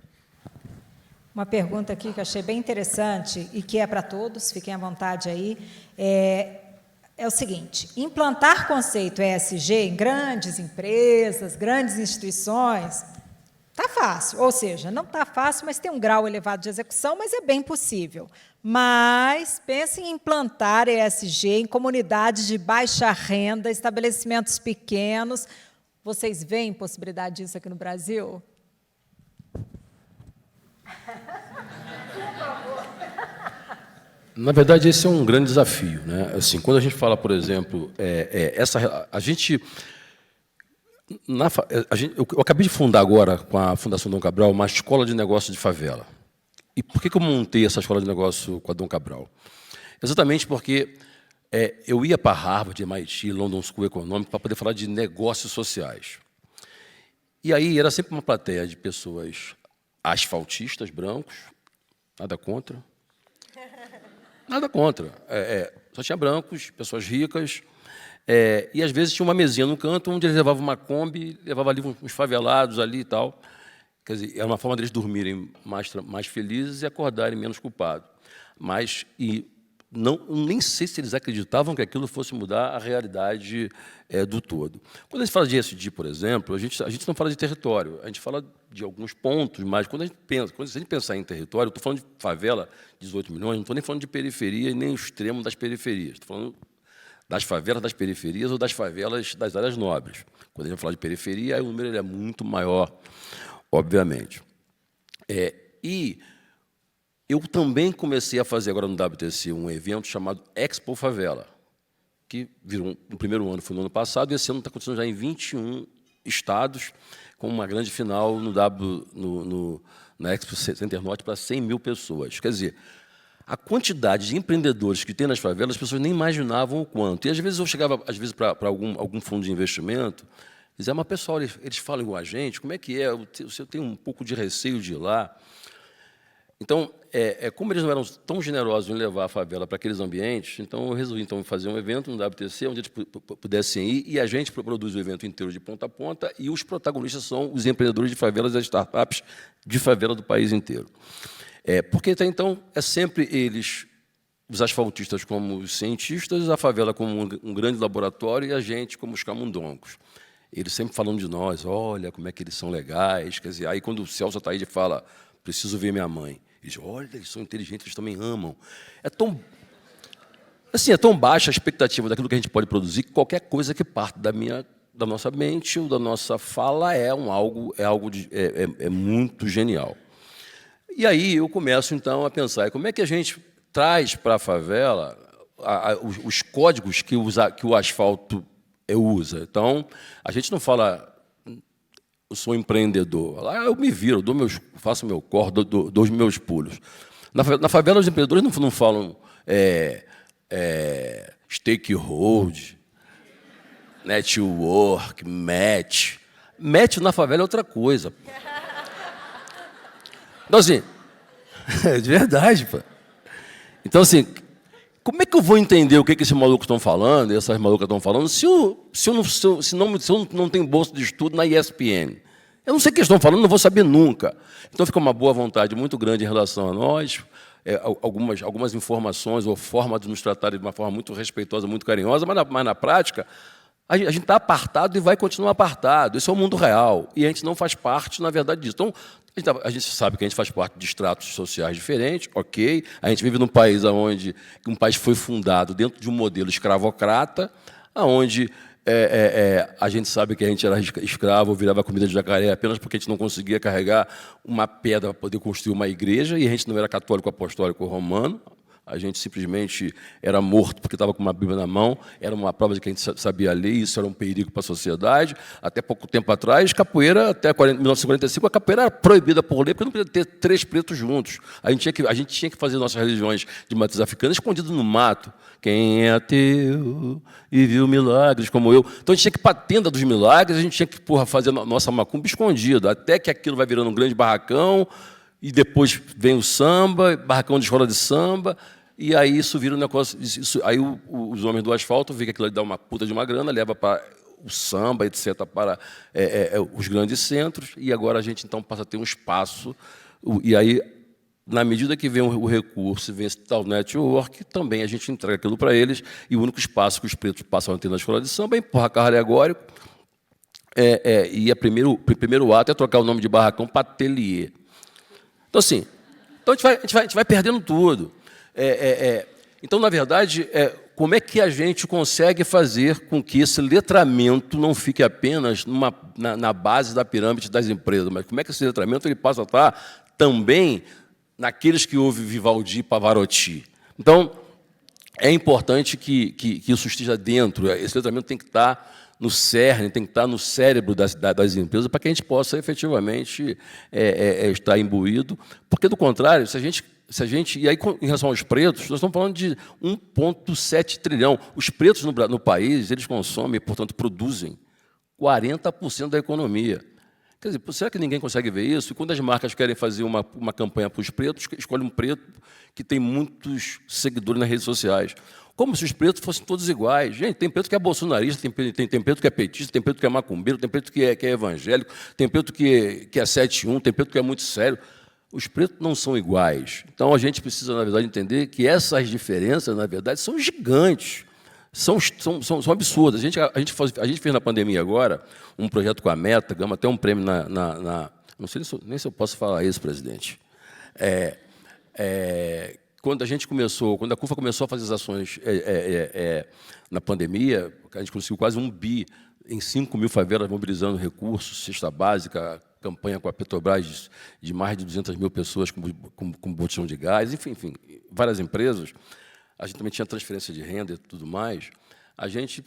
B: Uma pergunta aqui que eu achei bem interessante e que é para todos, fiquem à vontade aí, é o seguinte, implantar conceito ESG em grandes empresas, grandes instituições, está fácil, ou seja, não está fácil, mas tem um grau elevado de execução, mas é bem possível. Mas pense em implantar ESG em comunidades de baixa renda, estabelecimentos pequenos. Vocês veem possibilidade disso aqui no Brasil?
F: Na verdade, esse é um grande desafio, né? Assim, quando a gente fala, por exemplo, eu acabei de fundar agora, com a Fundação Dom Cabral, uma escola de negócio de favela. E por que eu montei essa escola de negócio com a Dom Cabral? Exatamente porque eu ia para Harvard, MIT, London School Economics, para poder falar de negócios sociais. E aí era sempre uma plateia de pessoas asfaltistas, brancos, nada contra. Nada contra. Só tinha brancos, pessoas ricas, e às vezes tinha uma mesinha no canto onde eles levavam uma Kombi, levava ali uns favelados ali e tal. Quer dizer, era uma forma deles dormirem mais felizes e acordarem menos culpados. nem sei se eles acreditavam que aquilo fosse mudar a realidade do todo. Quando a gente fala de ESG, por exemplo, a gente não fala de território, a gente fala de alguns pontos, mas quando a gente pensar em território, eu estou falando de favela, 18 milhões, não estou nem falando de periferia e nem o extremo das periferias, estou falando das favelas das periferias ou das favelas das áreas nobres. Quando a gente fala de periferia, aí o número é muito maior, obviamente. E eu também comecei a fazer agora no WTC um evento chamado Expo Favela, que virou, no primeiro ano foi no ano passado, e esse ano está acontecendo já em 21 estados, com uma grande final na Expo Center Norte para 100 mil pessoas. Quer dizer, a quantidade de empreendedores que tem nas favelas, as pessoas nem imaginavam o quanto. E, às vezes, eu chegava para algum fundo de investimento e dizia, mas, pessoal, eles falam igual a gente, como é que é? Eu tenho um pouco de receio de ir lá. Então, como eles não eram tão generosos em levar a favela para aqueles ambientes, então eu resolvi fazer um evento no WTC, onde eles pudessem ir, e a gente produz o evento inteiro de ponta a ponta, e os protagonistas são os empreendedores de favelas e as startups de favela do país inteiro. Porque, até então, é sempre eles, os asfaltistas como os cientistas, a favela como um grande laboratório, e a gente como os camundongos. Eles sempre falando de nós, olha como é que eles são legais. Quer dizer, aí quando o Celso Ataíde fala, preciso ver minha mãe, eles dizem, olha, eles são inteligentes, eles também amam. É tão baixa a expectativa daquilo que a gente pode produzir, que qualquer coisa que parte da nossa mente ou da nossa fala é muito genial. E aí eu começo, então, a pensar, como é que a gente traz para a favela os códigos que o asfalto usa. Então, a gente não fala, eu sou empreendedor. Lá eu me viro, faço meu corre, dou os meus pulos. Na favela, os empreendedores não falam stakehold, network, match. Match na favela é outra coisa. Então, assim, de verdade, pô. Então, assim, como é que eu vou entender o que esses malucos estão falando, essas malucas estão falando, se eu não tenho bolsa de estudo na ESPN? Eu não sei o que eles estão falando, não vou saber nunca. Então, fica uma boa vontade muito grande em relação a nós, algumas informações ou forma de nos tratar de uma forma muito respeitosa, muito carinhosa, mas na prática, a gente está apartado e vai continuar apartado. Esse é o mundo real. E a gente não faz parte, na verdade, disso. Então, a gente sabe que a gente faz parte de estratos sociais diferentes, ok. A gente vive num país onde um país foi fundado dentro de um modelo escravocrata, onde a gente sabe que a gente era escravo, virava comida de jacaré apenas porque a gente não conseguia carregar uma pedra para poder construir uma igreja, e a gente não era católico apostólico romano. A gente simplesmente era morto porque estava com uma Bíblia na mão, era uma prova de que a gente sabia ler, isso era um perigo para a sociedade. Até pouco tempo atrás, capoeira, até 1945, a capoeira era proibida por lei, porque não podia ter 3 pretos juntos. A gente tinha que fazer nossas religiões de matriz africana escondido no mato. Quem é ateu e viu milagres como eu. Então a gente tinha que ir para a tenda dos milagres, a gente tinha que fazer nossa macumba escondida, até que aquilo vai virando um grande barracão, e depois vem o samba, barracão de escola de samba. E aí isso vira um negócio. Aí os homens do asfalto veem que aquilo ali dá uma puta de uma grana, leva para o samba, etc., para os grandes centros, e agora a gente então passa a ter um espaço. E aí, na medida que vem o recurso, vem esse tal network, também a gente entrega aquilo para eles, e o único espaço que os pretos passam a ter na escola de samba é empurrar carro alegórico, e o primeiro ato é trocar o nome de barracão para ateliê. Então, assim, a gente vai perdendo tudo. Então, na verdade, como é que a gente consegue fazer com que esse letramento não fique apenas na base da pirâmide das empresas, mas como é que esse letramento ele passa a estar também naqueles que ouvem Vivaldi e Pavarotti? Então, é importante que isso esteja dentro, esse letramento tem que estar no cerne, tem que estar no cérebro das empresas para que a gente possa efetivamente estar imbuído, porque, do contrário, se a gente, e aí, em relação aos pretos, nós estamos falando de 1,7 trilhão. Os pretos no país, eles consomem, portanto, produzem 40% da economia. Quer dizer, será que ninguém consegue ver isso? E quando as marcas querem fazer uma campanha para os pretos, escolhem um preto que tem muitos seguidores nas redes sociais. Como se os pretos fossem todos iguais. Gente, tem preto que é bolsonarista, tem preto que é petista, tem preto que é macumbeiro, tem preto que é evangélico, tem preto que é 7-1, tem preto que é muito sério. Os pretos não são iguais. Então, a gente precisa, na verdade, entender que essas diferenças, na verdade, são gigantes, são absurdas. A gente fez na pandemia agora um projeto com a Meta, ganhamos até um prêmio não sei nem se eu posso falar isso, presidente. Quando a CUFA começou a fazer as ações na pandemia, a gente conseguiu quase 1 bi em 5 mil favelas, mobilizando recursos, cesta básica, campanha com a Petrobras de mais de 200 mil pessoas com botijão de gás, enfim, várias empresas. A gente também tinha transferência de renda e tudo mais. A gente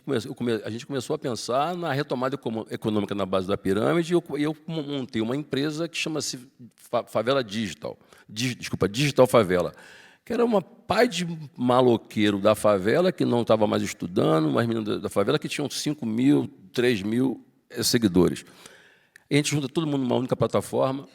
F: começou a pensar na retomada econômica na base da pirâmide e eu montei uma empresa que chama-se Favela Digital, Digital Favela, que era uma pai de maloqueiro da favela que não estava mais estudando, umas meninas da favela que tinham 5 mil, 3 mil seguidores. A gente junta todo mundo numa única plataforma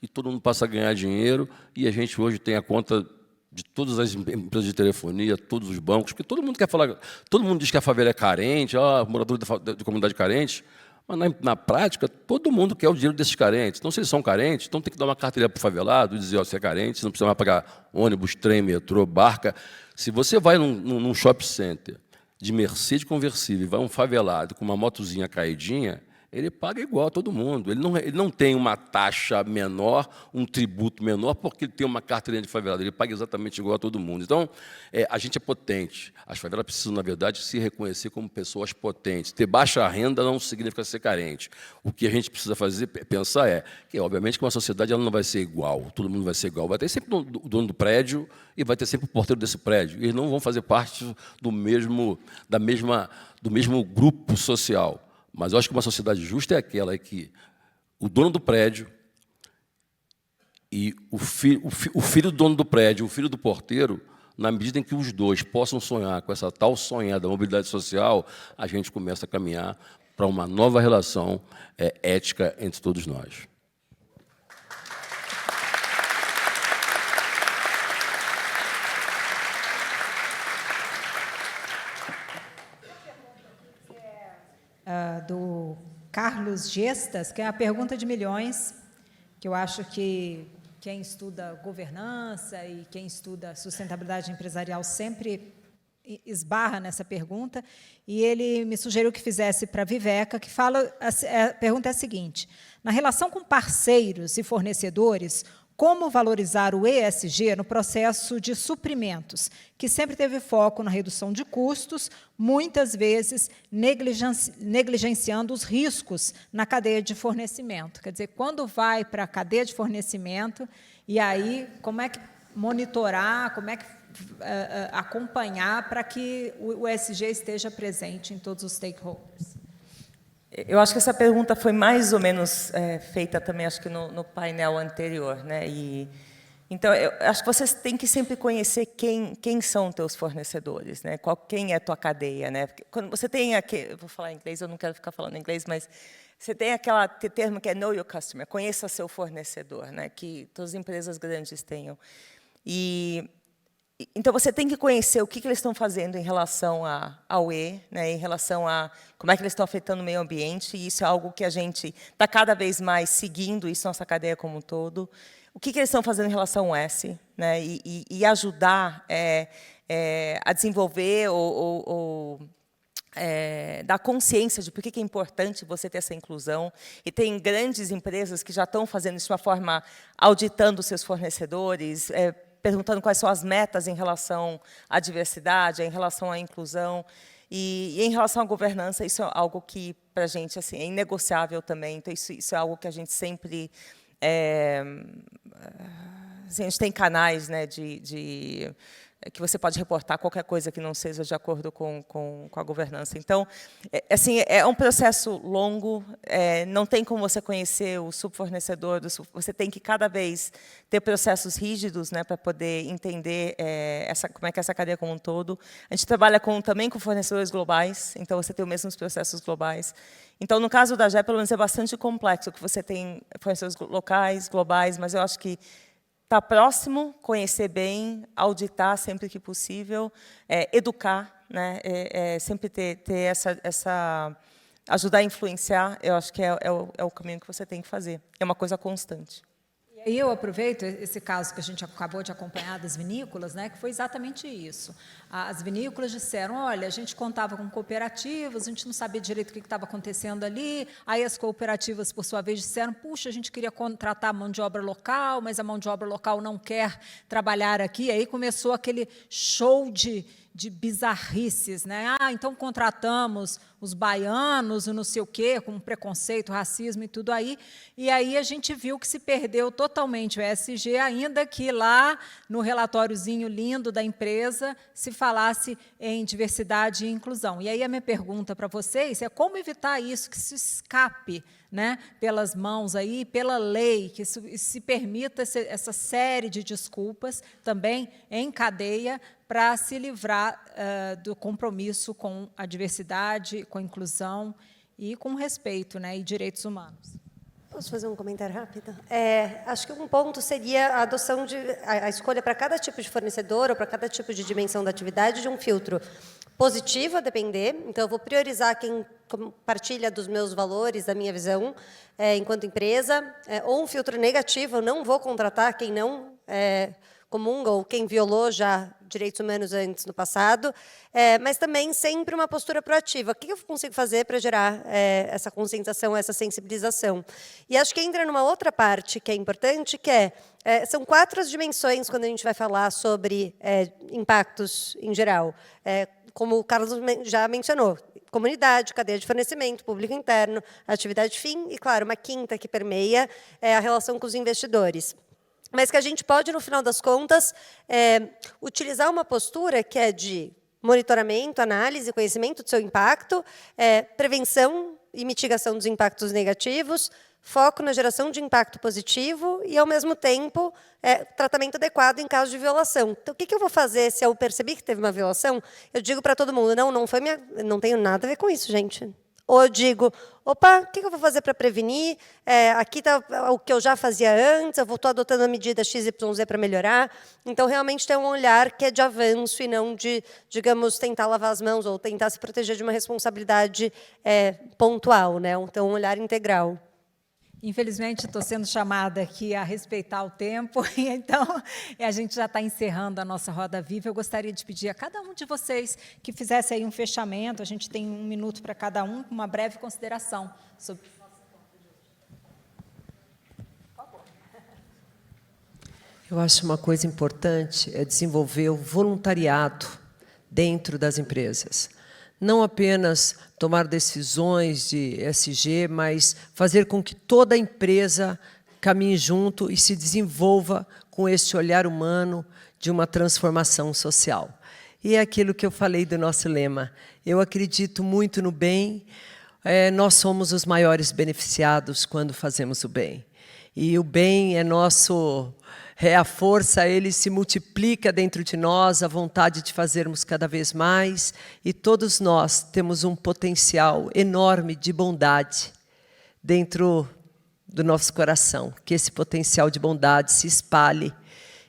F: e todo mundo passa a ganhar dinheiro e a gente hoje tem a conta de todas as empresas de telefonia, todos os bancos, porque todo mundo quer falar, todo mundo diz que a favela é carente, morador de comunidade carente, mas na prática todo mundo quer o dinheiro desses carentes. Então, se eles são carentes, então tem que dar uma carteirinha para o favelado e dizer, você é carente, você não precisa mais pagar ônibus, trem, metrô, barca. Se você vai num shopping center de Mercedes conversível e vai um favelado com uma motozinha caidinha, ele paga igual a todo mundo. Ele não tem uma taxa menor, um tributo menor, porque ele tem uma carteirinha de favelado. Ele paga exatamente igual a todo mundo. Então, a gente é potente. As favelas precisam, na verdade, se reconhecer como pessoas potentes. Ter baixa renda não significa ser carente. O que a gente precisa pensar é que, obviamente, que uma sociedade ela não vai ser igual. Todo mundo vai ser igual. Vai ter sempre o dono do prédio e vai ter sempre o porteiro desse prédio. Eles não vão fazer parte do mesmo grupo social. Mas eu acho que uma sociedade justa é aquela que o dono do prédio e o filho do dono do prédio, o filho do porteiro, na medida em que os dois possam sonhar com essa tal sonhada mobilidade social, a gente começa a caminhar para uma nova relação ética entre todos nós.
B: Do Carlos Gestas, que é uma pergunta de milhões, que eu acho que quem estuda governança e quem estuda sustentabilidade empresarial sempre esbarra nessa pergunta, e ele me sugeriu que fizesse para a Viveca, que fala, a pergunta é a seguinte: na relação com parceiros e fornecedores, como valorizar o ESG no processo de suprimentos, que sempre teve foco na redução de custos, muitas vezes negligenciando os riscos na cadeia de fornecimento. Quer dizer, quando vai para a cadeia de fornecimento, e aí como é que monitorar, como é que acompanhar para que o ESG esteja presente em todos os stakeholders?
E: Eu acho que essa pergunta foi mais ou menos feita também, acho que no painel anterior, né? Então, eu acho que vocês têm que sempre conhecer quem são teus fornecedores, né? Quem é a tua cadeia, né? Porque quando você tem eu vou falar em inglês, eu não quero ficar falando inglês, mas você tem aquele termo que é know your customer, conheça seu fornecedor, né? Que todas as empresas grandes tenham. Então, você tem que conhecer o que eles estão fazendo em relação ao E, né, em relação a como é que eles estão afetando o meio ambiente, e isso é algo que a gente está cada vez mais seguindo, isso nossa cadeia como um todo. O que eles estão fazendo em relação ao S, né, e ajudar a desenvolver ou dar consciência de por que é importante você ter essa inclusão. E tem grandes empresas que já estão fazendo isso de uma forma, auditando seus fornecedores, perguntando quais são as metas em relação à diversidade, em relação à inclusão. E em relação à governança, isso é algo que, para a gente, assim, é inegociável também. Então, isso é algo que a gente sempre... assim, a gente tem canais, né, que você pode reportar qualquer coisa que não seja de acordo com a governança. Então, assim, é um processo longo, não tem como você conhecer o subfornecedor, você tem que cada vez ter processos rígidos, né, para poder entender como é que é essa cadeia como um todo. A gente trabalha também com fornecedores globais, então você tem os mesmos processos globais. Então, no caso da GE, pelo menos é bastante complexo, que você tem fornecedores locais, globais, mas eu acho que estar próximo, conhecer bem, auditar sempre que possível, educar, né? Sempre ter essa ajudar a influenciar, eu acho que é o caminho que você tem que fazer. É uma coisa constante.
B: E E eu aproveito esse caso que a gente acabou de acompanhar das vinícolas, né, que foi exatamente isso. As vinícolas disseram, olha, a gente contava com cooperativas, a gente não sabia direito o que estava acontecendo ali, aí as cooperativas, por sua vez, disseram, puxa, a gente queria contratar mão de obra local, mas a mão de obra local não quer trabalhar aqui, aí começou aquele show de bizarrices, né? Então contratamos os baianos, não sei o quê, com preconceito, racismo e tudo aí, e aí a gente viu que se perdeu totalmente o ESG, ainda que lá no relatóriozinho lindo da empresa se falasse em diversidade e inclusão. E aí a minha pergunta para vocês é como evitar isso, que se escape, né, pelas mãos aí, pela lei, que se permita essa série de desculpas também em cadeia para se livrar do compromisso com a diversidade, com a inclusão e com respeito, né, e direitos humanos.
C: Posso fazer um comentário rápido? Acho que um ponto seria a adoção a escolha para cada tipo de fornecedor ou para cada tipo de dimensão da atividade de um filtro positivo, a depender. Então, eu vou priorizar quem compartilha dos meus valores, da minha visão, enquanto empresa, ou um filtro negativo, eu não vou contratar quem não comunga ou quem violou já direitos humanos antes no passado, mas também sempre uma postura proativa. O que eu consigo fazer para gerar essa conscientização, essa sensibilização? E acho que entra numa outra parte que é importante, que são 4 as dimensões quando a gente vai falar sobre impactos em geral. Como o Carlos já mencionou, comunidade, cadeia de fornecimento, público interno, atividade fim e, claro, uma quinta que permeia a relação com os investidores. Mas que a gente pode, no final das contas, utilizar uma postura que é de monitoramento, análise, conhecimento do seu impacto, prevenção e mitigação dos impactos negativos, foco na geração de impacto positivo e, ao mesmo tempo, tratamento adequado em caso de violação. Então, o que eu vou fazer se eu perceber que teve uma violação? Eu digo para todo mundo, não foi não tenho nada a ver com isso, gente. Ou eu digo, opa, o que eu vou fazer para prevenir? Aqui está o que eu já fazia antes, eu estou adotando a medida XYZ para melhorar. Então, realmente, tem um olhar que é de avanço e não de, digamos, tentar lavar as mãos ou tentar se proteger de uma responsabilidade pontual, né? Então, um olhar integral.
B: Infelizmente, estou sendo chamada aqui a respeitar o tempo, e então a gente já está encerrando a nossa Roda Viva. Eu gostaria de pedir a cada um de vocês que fizesse aí um fechamento, a gente tem 1 minuto para cada um, com uma breve consideração sobre...
H: Eu acho uma coisa importante é desenvolver o voluntariado dentro das empresas. Não apenas tomar decisões de ESG, mas fazer com que toda a empresa caminhe junto e se desenvolva com este olhar humano de uma transformação social. E é aquilo que eu falei do nosso lema. Eu acredito muito no bem, nós somos os maiores beneficiados quando fazemos o bem. E o bem é nosso... a força, ele se multiplica dentro de nós, a vontade de fazermos cada vez mais, e todos nós temos um potencial enorme de bondade dentro do nosso coração, que esse potencial de bondade se espalhe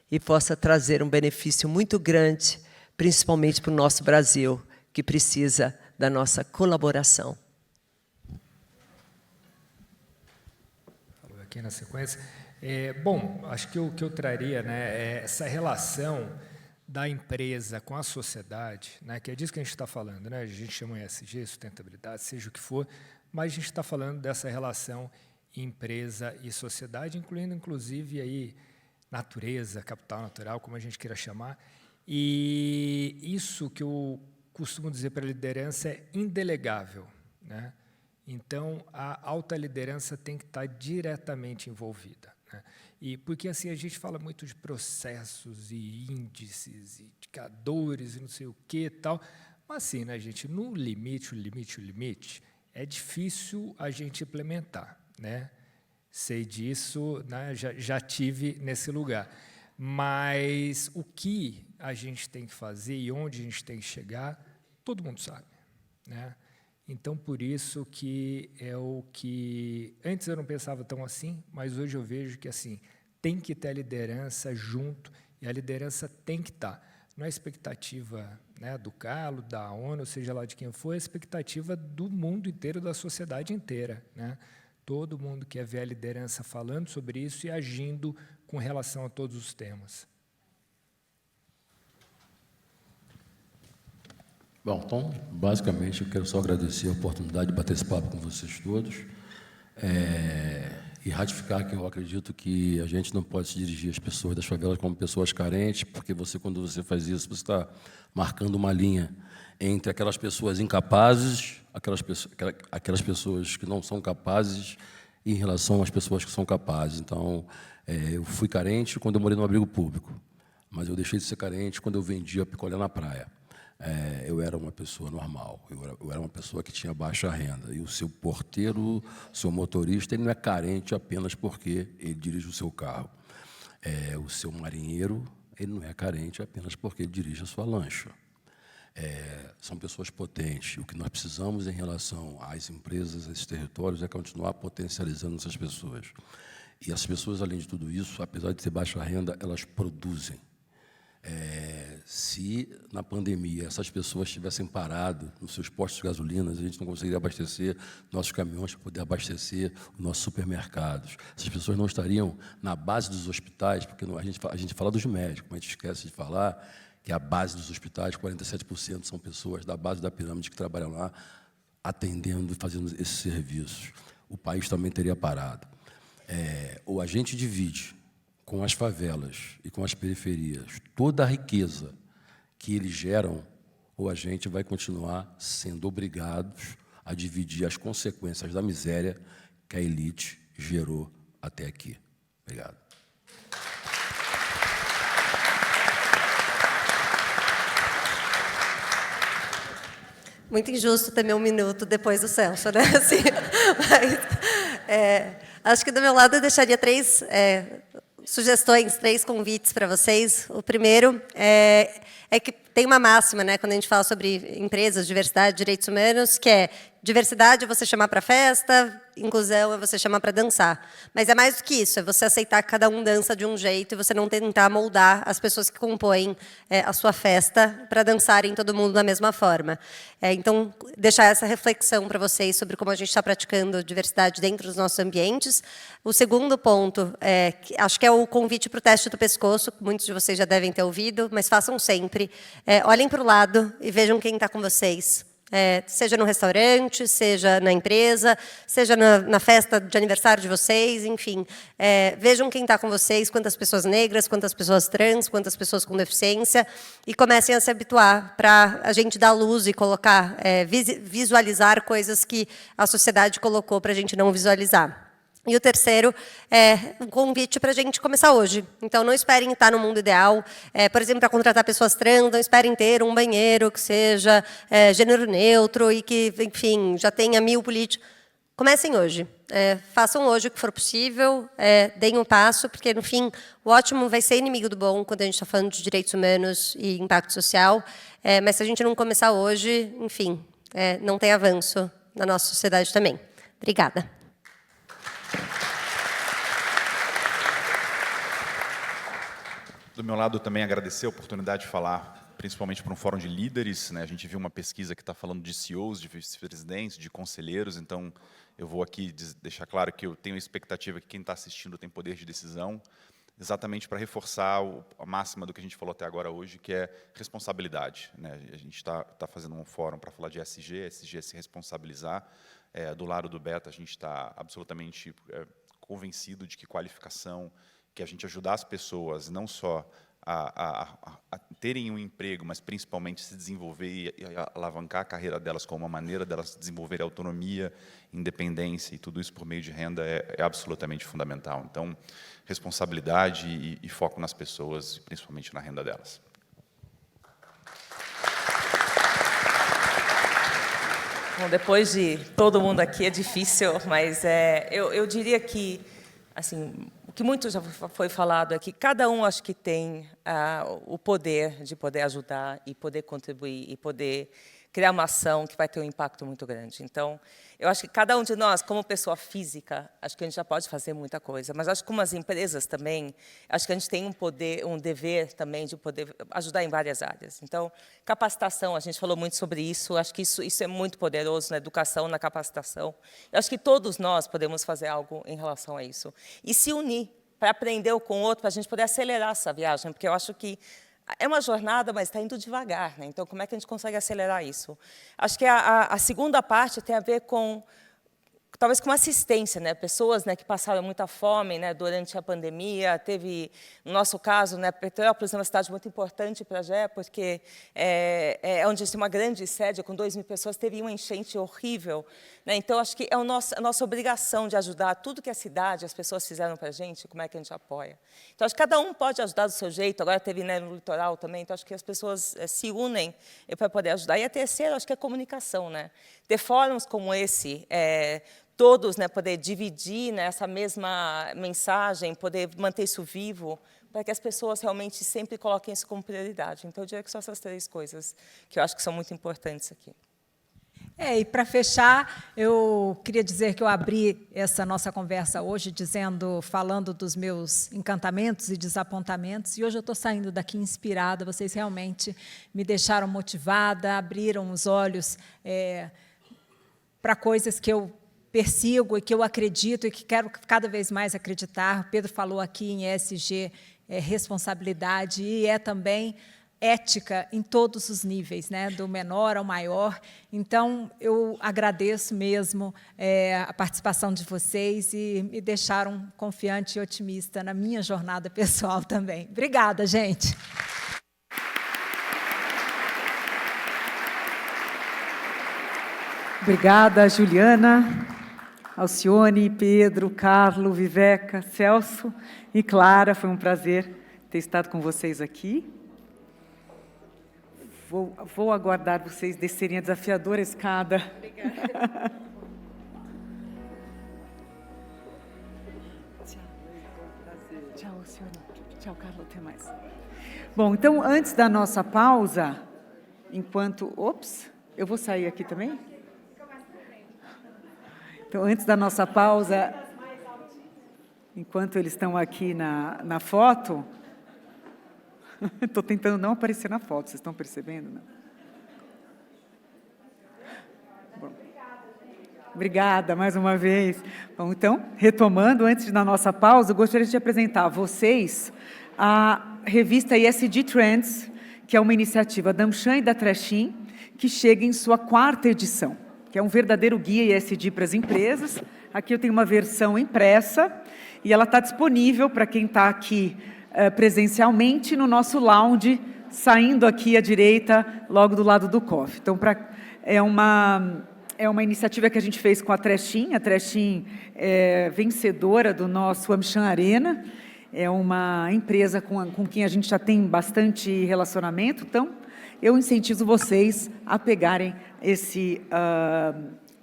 H: e possa trazer um benefício muito grande, principalmente para o nosso Brasil, que precisa da nossa colaboração.
D: Falou aqui na sequência. Bom, acho que o que eu traria, né, é essa relação da empresa com a sociedade, né, que é disso que a gente está falando, né, a gente chama ESG, sustentabilidade, seja o que for, mas a gente está falando dessa relação empresa e sociedade, incluindo, inclusive, aí, natureza, capital natural, como a gente queira chamar, e isso que eu costumo dizer para a liderança é indelegável, né? Então, a alta liderança tem que estar diretamente envolvida. E porque assim a gente fala muito de processos e índices e indicadores e não sei o que e tal, mas assim, né, gente, no limite, o limite, é difícil a gente implementar, né? Sei disso, né, já tive nesse lugar. Mas o que a gente tem que fazer e onde a gente tem que chegar, todo mundo sabe, né? Então, por isso que é o que... Antes eu não pensava tão assim, mas hoje eu vejo que assim, tem que ter a liderança junto, e a liderança tem que estar. Não é a expectativa, né, do Carlos, da ONU, seja lá de quem for, é a expectativa do mundo inteiro, da sociedade inteira, né? Todo mundo quer ver a liderança falando sobre isso e agindo com relação a todos os temas.
F: Bom, então, basicamente, eu quero só agradecer a oportunidade de bater esse papo com vocês todos e ratificar que eu acredito que a gente não pode se dirigir às pessoas das favelas como pessoas carentes, porque quando você faz isso, você está marcando uma linha entre aquelas pessoas incapazes, aquelas pessoas que não são capazes, em relação às pessoas que são capazes. Então, eu fui carente quando eu morei no abrigo público, mas eu deixei de ser carente quando eu vendia picolé na praia. Eu era uma pessoa normal, eu era uma pessoa que tinha baixa renda. E o seu porteiro, o seu motorista, ele não é carente apenas porque ele dirige o seu carro. O seu marinheiro, ele não é carente apenas porque ele dirige a sua lancha. São pessoas potentes. O que nós precisamos em relação às empresas, a esses territórios, é continuar potencializando essas pessoas. E essas pessoas, além de tudo isso, apesar de ter baixa renda, elas produzem. Se na pandemia essas pessoas tivessem parado nos seus postos de gasolina, a gente não conseguiria abastecer nossos caminhões para poder abastecer os nossos supermercados. Essas pessoas não estariam na base dos hospitais, porque a gente fala dos médicos, mas a gente esquece de falar que a base dos hospitais, 47% são pessoas da base da pirâmide que trabalham lá, atendendo e fazendo esses serviços. O país também teria parado. Ou a gente divide com as favelas e com as periferias toda a riqueza que eles geram, ou a gente vai continuar sendo obrigados a dividir as consequências da miséria que a elite gerou até aqui. Obrigado.
C: Muito injusto ter meu minuto depois do Celso, né? Assim, mas, acho que do meu lado eu deixaria 3 sugestões, 3 convites para vocês. O primeiro é que tem uma máxima, né, quando a gente fala sobre empresas, diversidade, direitos humanos, que é diversidade é você chamar para festa, inclusão é você chamar para dançar. Mas é mais do que isso, é você aceitar que cada um dança de um jeito e você não tentar moldar as pessoas que compõem a sua festa para dançarem todo mundo da mesma forma. Então, deixar essa reflexão para vocês sobre como a gente está praticando diversidade dentro dos nossos ambientes. O segundo ponto, acho que é o convite para o teste do pescoço, que muitos de vocês já devem ter ouvido, mas façam sempre. Olhem para o lado e vejam quem está com vocês. Seja no restaurante, seja na empresa, seja na festa de aniversário de vocês, enfim. Vejam quem está com vocês, quantas pessoas negras, quantas pessoas trans, quantas pessoas com deficiência, e comecem a se habituar para a gente dar luz e colocar, visualizar coisas que a sociedade colocou para a gente não visualizar. E o terceiro é um convite para a gente começar hoje. Então, não esperem estar no mundo ideal. Por exemplo, para contratar pessoas trans, não esperem ter um banheiro que seja gênero neutro e que, enfim, já tenha 1000 políticos. Comecem hoje. Façam hoje o que for possível, deem um passo, porque, no fim, o ótimo vai ser inimigo do bom quando a gente está falando de direitos humanos e impacto social. Mas, se a gente não começar hoje, enfim, não tem avanço na nossa sociedade também. Obrigada.
G: Do meu lado, também agradecer a oportunidade de falar, principalmente para um fórum de líderes, né? A gente viu uma pesquisa que está falando de CEOs, de vice-presidentes, de conselheiros, então eu vou aqui deixar claro que eu tenho a expectativa que quem está assistindo tem poder de decisão, exatamente para reforçar a máxima do que a gente falou até agora hoje, que é responsabilidade, né? A gente está fazendo um fórum para falar de ESG é se responsabilizar. Do lado do Beta, a gente está absolutamente convencido de que qualificação, que a gente ajudar as pessoas não só a terem um emprego, mas principalmente se desenvolver e alavancar a carreira delas como uma maneira delas desenvolverem autonomia, independência e tudo isso por meio de renda é absolutamente fundamental. Então, responsabilidade e foco nas pessoas, principalmente na renda delas.
E: Bom, depois de todo mundo aqui é difícil, mas eu diria que, assim, o que muito já foi falado é que cada um acho que tem o poder de poder ajudar e poder contribuir e poder criar uma ação que vai ter um impacto muito grande. Então, eu acho que cada um de nós, como pessoa física, acho que a gente já pode fazer muita coisa, mas acho que como as empresas também, acho que a gente tem um dever também de poder ajudar em várias áreas. Então, capacitação, a gente falou muito sobre isso, acho que isso é muito poderoso na educação, na capacitação. Eu acho que todos nós podemos fazer algo em relação a isso. E se unir para aprender um com o outro, para a gente poder acelerar essa viagem, porque eu acho que é uma jornada, mas está indo devagar, né? Então, como é que a gente consegue acelerar isso? Acho que a segunda parte tem a ver com, talvez, com assistência, né? Pessoas, né, que passaram muita fome, né, durante a pandemia. Teve, no nosso caso, né, Petrópolis é uma cidade muito importante para a GE, porque é onde tem uma grande sede, com 2.000 pessoas, teve uma enchente horrível, né? Então, acho que é a nossa obrigação de ajudar tudo que a cidade, as pessoas fizeram para a gente, como é que a gente apoia. Então, acho que cada um pode ajudar do seu jeito. Agora teve, né, no litoral também, então acho que as pessoas se unem para poder ajudar. E a terceira, acho que é a comunicação, né? Ter fóruns como esse, todos, né, poder dividir, né, essa mesma mensagem, poder manter isso vivo, para que as pessoas realmente sempre coloquem isso como prioridade. Então, eu diria que são essas 3 coisas que eu acho que são muito importantes aqui.
B: E para fechar, eu queria dizer que eu abri essa nossa conversa hoje falando dos meus encantamentos e desapontamentos, e hoje eu estou saindo daqui inspirada. Vocês realmente me deixaram motivada, abriram os olhos para coisas que eu persigo e que eu acredito e que quero cada vez mais acreditar. O Pedro falou aqui em ESG, responsabilidade, e também ética em todos os níveis, né, do menor ao maior. Então, eu agradeço mesmo a participação de vocês e me deixaram confiante e otimista na minha jornada pessoal também. Obrigada, gente.
A: Obrigada, Juliana, Alcione, Pedro, Carlo, Viveca, Celso e Clara. Foi um prazer ter estado com vocês aqui. Vou aguardar vocês descerem a desafiadora escada. Obrigada. Tchau, Alcione. Tchau, Carlo. Até mais. Bom, então, antes da nossa pausa, enquanto... Ops, eu vou sair aqui também? Então, antes da nossa pausa, enquanto eles estão aqui na foto... Estou tentando não aparecer na foto, vocês estão percebendo? Não? Bom, obrigada mais uma vez. Bom, então, retomando, antes da nossa pausa, eu gostaria de apresentar a vocês a revista ESG Trends, que é uma iniciativa da Amcham e da Trashin, que chega em sua 4ª edição, que é um verdadeiro guia ESG para as empresas. Aqui eu tenho uma versão impressa, e ela está disponível para quem está aqui presencialmente no nosso lounge, saindo aqui à direita, logo do lado do coffee. Então, é uma iniciativa que a gente fez com a Trashin. A Trashin é vencedora do nosso Amcham Arena. É uma empresa com quem a gente já tem bastante relacionamento. Então, eu incentivo vocês a pegarem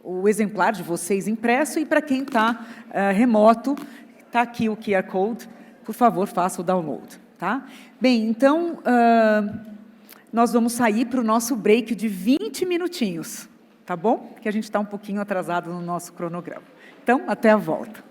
A: o exemplar de vocês impresso, e para quem está remoto, está aqui o QR Code. Por favor, faça o download. Tá? Bem, então, nós vamos sair para o nosso break de 20 minutinhos, tá bom? Porque a gente está um pouquinho atrasado no nosso cronograma. Então, até a volta.